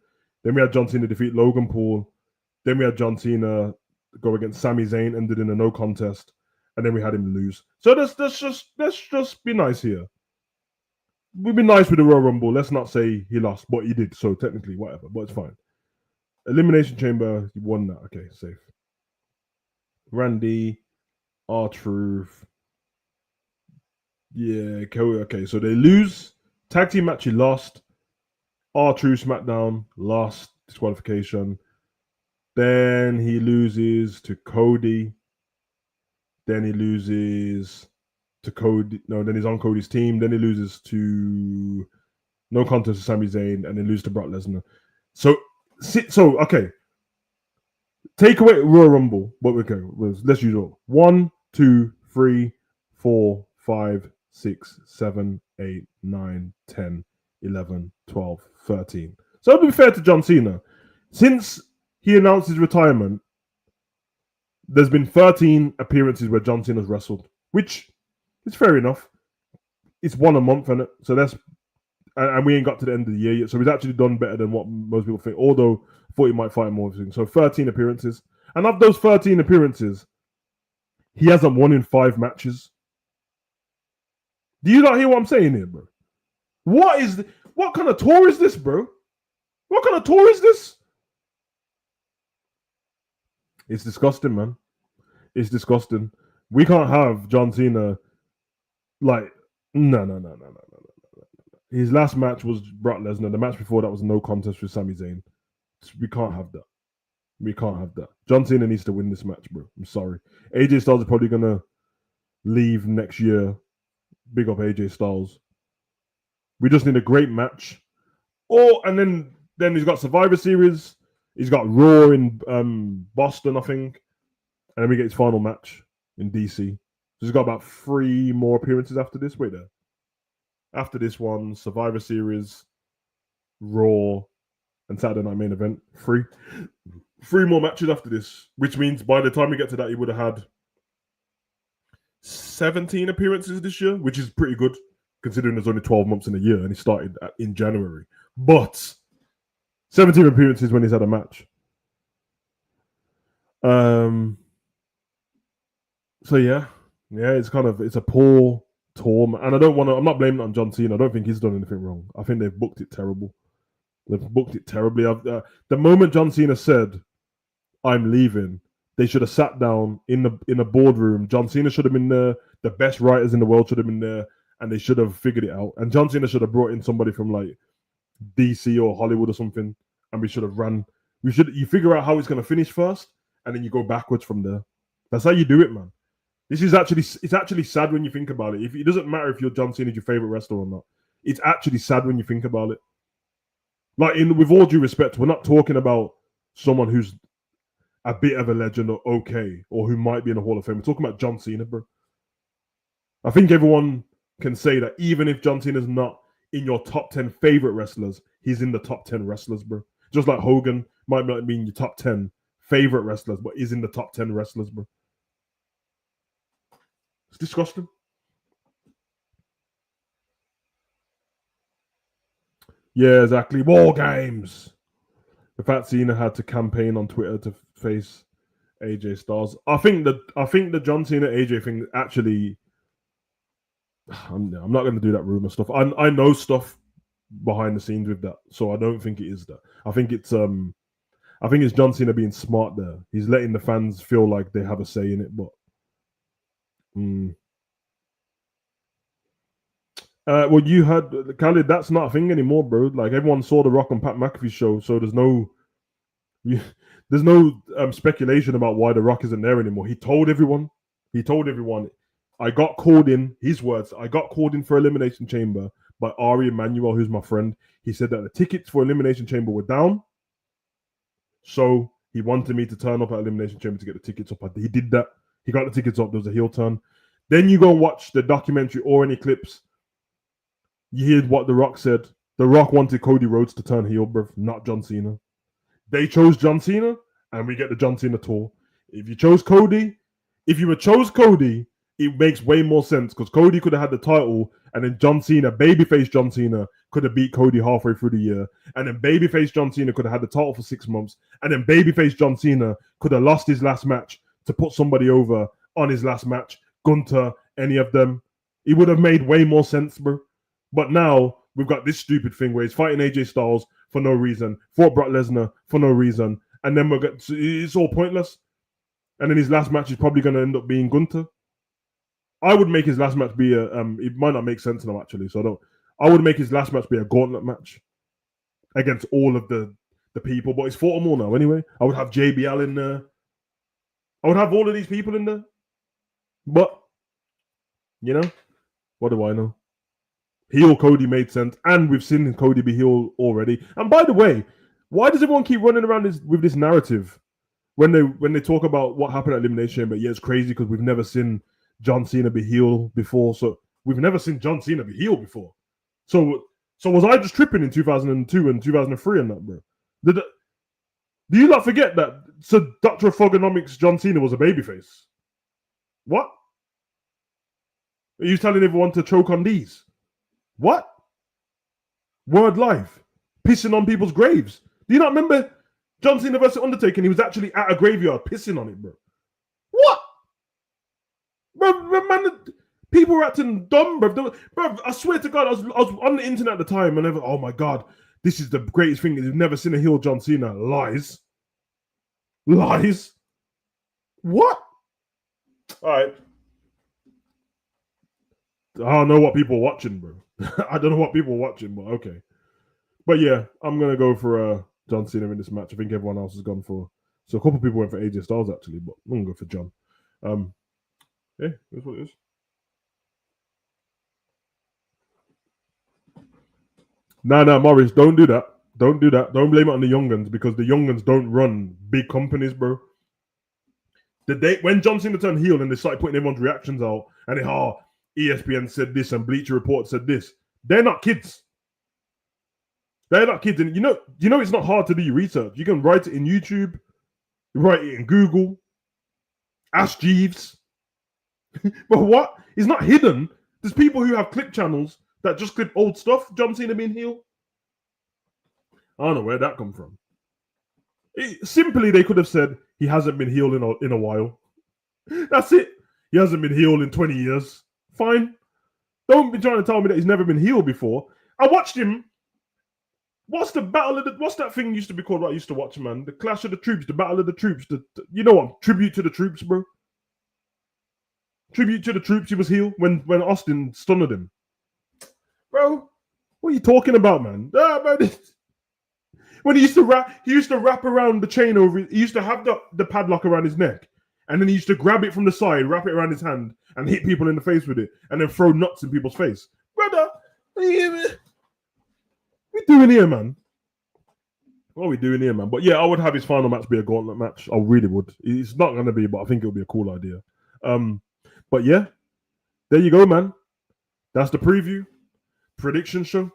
Then we had John Cena defeat Logan Paul. Then we had John Cena go against Sami Zayn, ended in a no contest. and then we had him lose. So let's just be nice here. We'll be nice with the Royal Rumble. Let's not say he lost, but he did. So technically, whatever. But it's fine. Elimination Chamber, he won that. Okay, safe. Randy, R-Truth. Yeah, okay. So they lose. Tag team match, he lost. R-Truth SmackDown, lost. Disqualification. Then he loses to Cody. Then he loses to Cody. No, then he's on Cody's team. Then he loses to no contest to Sami Zayn, and then loses to Brock Lesnar. So okay. Take away Royal Rumble. But okay, let's use all. 1, 2, 3, 4, 5, 6, 7, 8, 9, 10, 11, 12, 13. So to be fair to John Cena, since he announced his retirement, there's been 13 appearances where John Cena's wrestled, which is fair enough. It's one a month, isn't it? So that's, and we ain't got to the end of the year yet. So he's actually done better than what most people think, although I thought he might fight more things. So 13 appearances. And of those 13 appearances, he hasn't won in 5 matches. Do you not hear what I'm saying here, bro? What kind of tour is this, bro? What kind of tour is this? It's disgusting, man. It's disgusting. We can't have John Cena like no. His last match was Brock Lesnar. The match before that was no contest with Sami Zayn. We can't have that. We can't have that. John Cena needs to win this match, bro. I'm sorry. AJ Styles is probably gonna leave next year. Big up AJ Styles. We just need a great match. And then he's got Survivor Series. He's got Raw in Boston, I think. And then we get his final match in DC. So he's got about 3 more appearances after this. Wait there. After this one, Survivor Series, Raw, and Saturday Night Main Event. 3 more matches after this, which means by the time we get to that, he would have had 17 appearances this year, which is pretty good, considering there's only 12 months in a year, and he started in January. But 17 appearances when he's had a match. So yeah, it's a poor tour, and I'm not blaming it on John Cena. I don't think he's done anything wrong. I think they've booked it terrible. They've booked it terribly. The moment John Cena said, "I'm leaving," they should have sat down in a boardroom. John Cena should have been there. The best writers in the world should have been there, and they should have figured it out. And John Cena should have brought in somebody from like DC or Hollywood or something, and we should have ran. You figure out how it's going to finish first, and then you go backwards from there. That's how you do it, man. It's actually sad when you think about it. It doesn't matter if you're John Cena is your favorite wrestler or not. It's actually sad when you think about it. Like, with all due respect, we're not talking about someone who's a bit of a legend or who might be in the Hall of Fame. We're talking about John Cena, bro. I think everyone can say that even if John Cena's not in your top 10 favorite wrestlers, he's in the top 10 wrestlers, bro. Just like Hogan might not be in your top 10 favorite wrestlers, but he's in the top 10 wrestlers, bro. It's disgusting. Yeah, exactly. War games. The fact Cena had to campaign on Twitter to face AJ Styles. I think the John Cena AJ thing actually. I'm not going to do that rumor stuff. I know stuff behind the scenes with that, so I don't think it is that. I think it's John Cena being smart there. He's letting the fans feel like they have a say in it, but. Well, you had Khaled. That's not a thing anymore, bro. Like, everyone saw the Rock and Pat McAfee show, so there's no speculation about why the Rock isn't there anymore. He told everyone. I got called in. His words. I got called in for Elimination Chamber by Ari Emanuel, who's my friend. He said that the tickets for Elimination Chamber were down, so he wanted me to turn up at Elimination Chamber to get the tickets up. He did that. He got the tickets up. There was a heel turn. Then you go and watch the documentary or any clips. You hear what The Rock said. The Rock wanted Cody Rhodes to turn heel, bruv, not John Cena. They chose John Cena, and we get the John Cena tour. If you chose Cody, it makes way more sense, because Cody could have had the title, and then John Cena, babyface John Cena, could have beat Cody halfway through the year, and then babyface John Cena could have had the title for 6 months, and then babyface John Cena could have lost his last match to put somebody over on his last match. Gunter, any of them. It would have made way more sense, bro. But now we've got this stupid thing where he's fighting AJ Styles for no reason, fought Brock Lesnar for no reason, and then it's all pointless. And then his last match is probably going to end up being Gunter. I would make his last match be it might not make sense now actually, so I would make his last match be a gauntlet match against all of the people, but he's fought them all now anyway. I would have JBL in there. I would have all of these people in there. But, you know, what do I know? Heel Cody made sense, and we've seen Cody be heel already. And by the way, why does everyone keep running around with this narrative when they talk about what happened at Elimination Chamber? Yeah, it's crazy because we've never seen John Cena be heel before. So we've never seen John Cena be heel before. So was I just tripping in 2002 and 2003 and that, bro? Do you not forget that? So Dr. Fogonomics John Cena was a babyface. What? Are you telling everyone to choke on these? What? Word life. Pissing on people's graves. Do you not remember John Cena versus Undertaker? He was actually at a graveyard pissing on it, bro. What? Bro, man, people were acting dumb, bro. Bro, I swear to God, I was on the internet at the time and oh my God, this is the greatest thing. You've never seen a heel John Cena. Lies. What? All right. I don't know what people are watching, bro. I don't know what people are watching, but okay. But yeah, I'm going to go for John Cena in this match. I think everyone else has gone for... So a couple of people went for AJ Styles, actually, but I'm going to go for John. Yeah, that's what it is. No, Morris, don't do that. Don't do that. Don't blame it on the young'uns because the young'uns don't run big companies, bro. When John Cena turned heel and they started putting everyone's reactions out and ESPN said this and Bleacher Report said this, they're not kids. They're not kids. And you know it's not hard to do your research. You can write it in YouTube, write it in Google, ask Jeeves. But what? It's not hidden. There's people who have clip channels that just clip old stuff. John Cena being heel. I don't know where that come from. Simply, they could have said he hasn't been heel in a while. That's it. He hasn't been heel in 20 years. Fine. Don't be trying to tell me that he's never been heel before. I watched him. What's that thing used to be called? What I used to watch, man? The Clash of the Troops, the Battle of the Troops. You know what? Tribute to the Troops, bro. Tribute to the Troops. He was heel when Austin stunned him. Bro, what are you talking about, man? Man. When he used to wrap around the chain over. He used to have the padlock around his neck, and then he used to grab it from the side, wrap it around his hand, and hit people in the face with it, and then throw nuts in people's face. Brother, what are we doing here, man? What are we doing here, man? But yeah, I would have his final match be a gauntlet match. I really would. It's not going to be, but I think it'll be a cool idea. But yeah, there you go, man. That's the preview. Prediction show.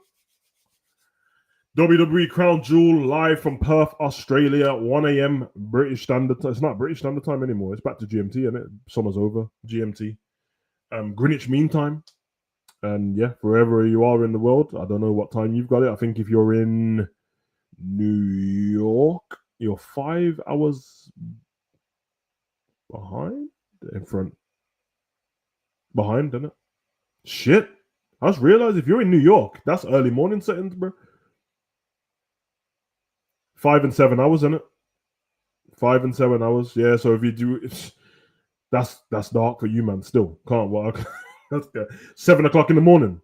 WWE Crown Jewel live from Perth, Australia, 1 a.m. British Standard Time. It's not British Standard Time anymore. It's back to GMT, isn't it? Summer's over. GMT. Greenwich Mean Time. And yeah, wherever you are in the world, I don't know what time you've got it. I think if you're in New York, you're 5 hours behind? In front. Behind, isn't it? Shit. I just realized if you're in New York, that's early morning settings, bro. 5 and 7 hours, isn't it? 5 and 7 hours. Yeah, so if you do, that's dark for you, man. Still can't work. That's good. 7 o'clock in the morning.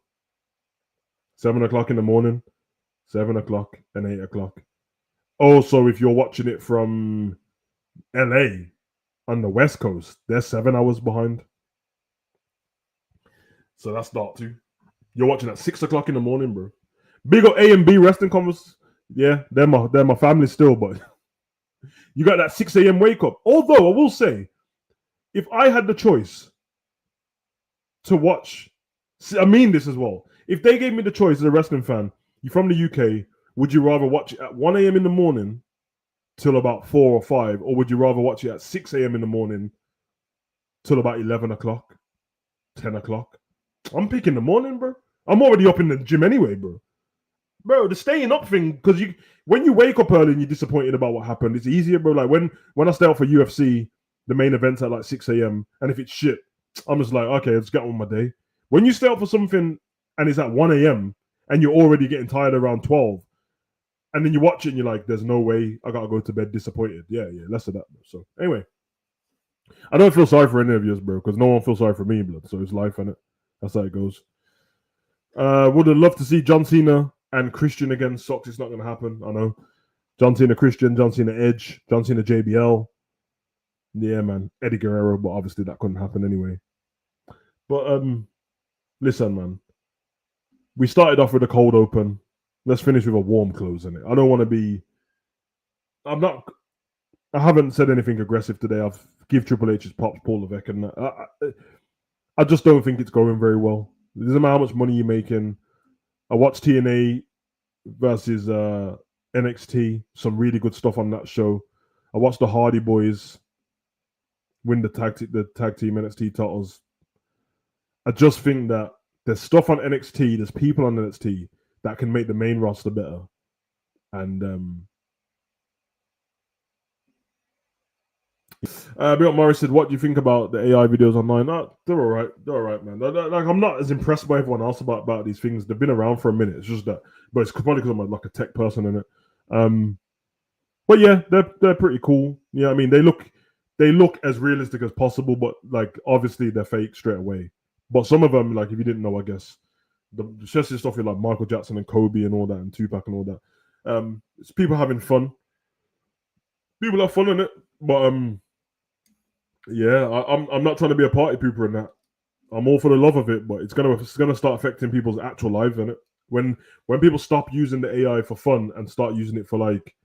7 o'clock in the morning. 7 o'clock and 8 o'clock. Also, if you're watching it from LA on the West Coast, they're 7 hours behind. So that's dark too. You're watching at 6 o'clock in the morning, bro. Big up A and B wrestling conference. Yeah, they're my family still, but you got that 6 a.m. wake up. Although I will say, if I had the choice to watch, I mean this as well. If they gave me the choice as a wrestling fan, you're from the UK, would you rather watch it at 1 a.m. in the morning till about 4 or 5, or would you rather watch it at 6 a.m. in the morning till about 11 o'clock, 10 o'clock? I'm picking the morning, bro. I'm already up in the gym anyway, bro. Bro, the staying up thing, because when you wake up early and you're disappointed about what happened, it's easier, bro. Like when I stay up for UFC, the main event's at like 6 a.m. and if it's shit, I'm just like, okay, let's get on with my day. When you stay up for something and it's at 1 a.m. and you're already getting tired around 12, and then you watch it and you're like, there's no way, I gotta go to bed disappointed. Yeah, less of that. So anyway, I don't feel sorry for any of you, bro, because no one feels sorry for me, blood. So it's life, innit? That's how it goes. Would have loved to see John Cena and Christian against Sox. It's not gonna happen. I know. John Cena Christian, John Cena Edge, John Cena JBL. Yeah, man. Eddie Guerrero, but obviously that couldn't happen anyway. But listen, man. We started off with a cold open. Let's finish with a warm close, innit? I don't want to be. I haven't said anything aggressive today. I've give Triple H's pops Paul Levesque, and I just don't think it's going very well. It doesn't matter how much money you're making. I watched TNA versus NXT. Some really good stuff on that show. I watched the Hardy Boys win the tag team NXT titles. I just think that there's stuff on NXT, there's people on NXT that can make the main roster better. And Bill Morris said, "What do you think about the AI videos online?" They're all right. They're all right, man. Like, I'm not as impressed by everyone else about these things. They've been around for a minute. It's just that, but it's probably because I'm like a tech person in it. But yeah, they're pretty cool. Yeah, I mean, they look as realistic as possible, but like obviously they're fake straight away. But some of them, like if you didn't know, I guess especially stuff with like Michael Jackson and Kobe and all that, and Tupac and all that. It's people having fun. People have fun in it, but yeah, I'm not trying to be a party pooper in that. I'm all for the love of it, but it's gonna start affecting people's actual lives in it. When people stop using the AI for fun and start using it for like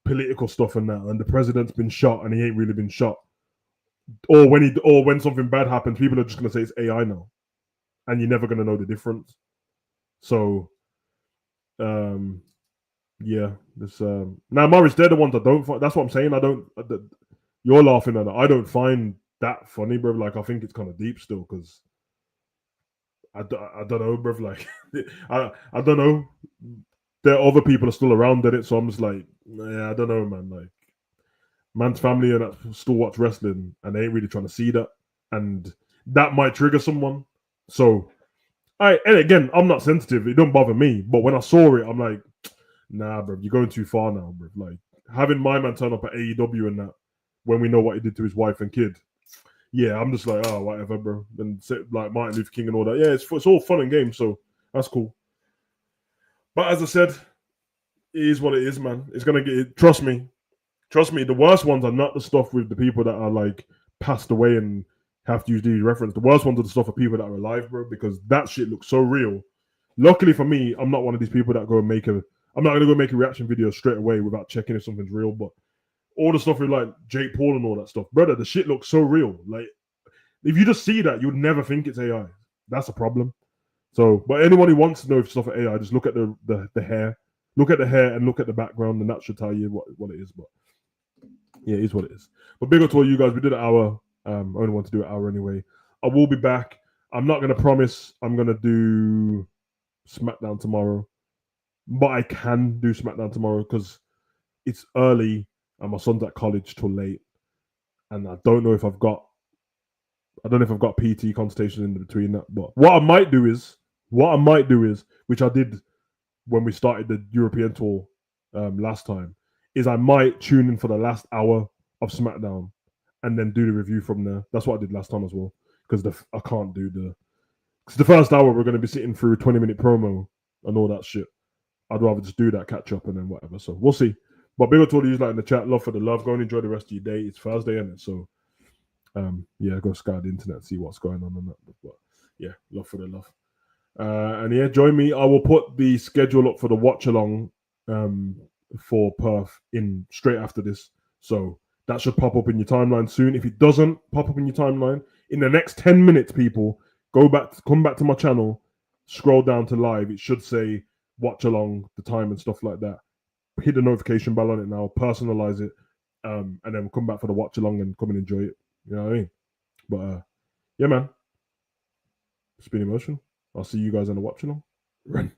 political stuff and that, and the president's been shot and he ain't really been shot, or when something bad happens, people are just gonna say it's AI now, and you're never gonna know the difference. So, yeah, this now Morris, they're the ones I don't find. That's what I'm saying. I don't. You're laughing at it. I don't find that funny, bro. Like I think it's kind of deep still because I don't know, bro. Like I don't know. There are other people are still around in it, so I'm just like, yeah, I don't know, man. Like man's family and that still watch wrestling, and they ain't really trying to see that, and that might trigger someone. So, and again, I'm not sensitive. It don't bother me, but when I saw it, I'm like, nah, bro, you're going too far now, bro. Like having my man turn up at AEW and that when we know what he did to his wife and kid. Yeah, I'm just like, oh, whatever, bro. And like Martin Luther King and all that. Yeah, it's all fun and games, so that's cool. But as I said, it is what it is, man. It's gonna get. Trust me. The worst ones are not the stuff with the people that are like passed away and have to use these reference. The worst ones are the stuff for people that are alive, bro, because that shit looks so real. Luckily for me, I'm not one of these people that go and I'm not gonna go make a reaction video straight away without checking if something's real. But all the stuff with like Jake Paul and all that stuff, brother, the shit looks so real. Like if you just see that, you'd never think it's AI. That's a problem. So, but anyone who wants to know if stuff is AI, just look at the hair. Look at the hair and look at the background, and that should tell you what it is. But yeah, it is what it is. But big up to all you guys. We did an hour. I only want to do an hour anyway. I will be back. I'm not going to promise I'm going to do SmackDown tomorrow, but I can do SmackDown tomorrow because it's early and my son's at college till late, and I don't know if I've got PT consultations in between that. But what I might do is, which I did when we started the European tour last time, is I might tune in for the last hour of SmackDown and then do the review from there. That's what I did last time as well, because I can't do because the first hour we're going to be sitting through a 20-minute promo and all that shit. I'd rather just do that, catch up, and then whatever. So we'll see. But big up to all of you like in the chat. Love for the love. Go and enjoy the rest of your day. It's Thursday, isn't it? So yeah, go scour the internet, see what's going on that. But yeah, love for the love. And yeah, join me. I will put the schedule up for the watch along for Perth in straight after this. So that should pop up in your timeline soon. If it doesn't pop up in your timeline, in the next 10 minutes, people, come back to my channel, scroll down to live. It should say watch along, the time and stuff like that. Hit the notification bell on it now, personalize it, and then come back for the watch along and come and enjoy it. You know what I mean? But yeah, man. It's been emotional. I'll see you guys on the watch along. Run.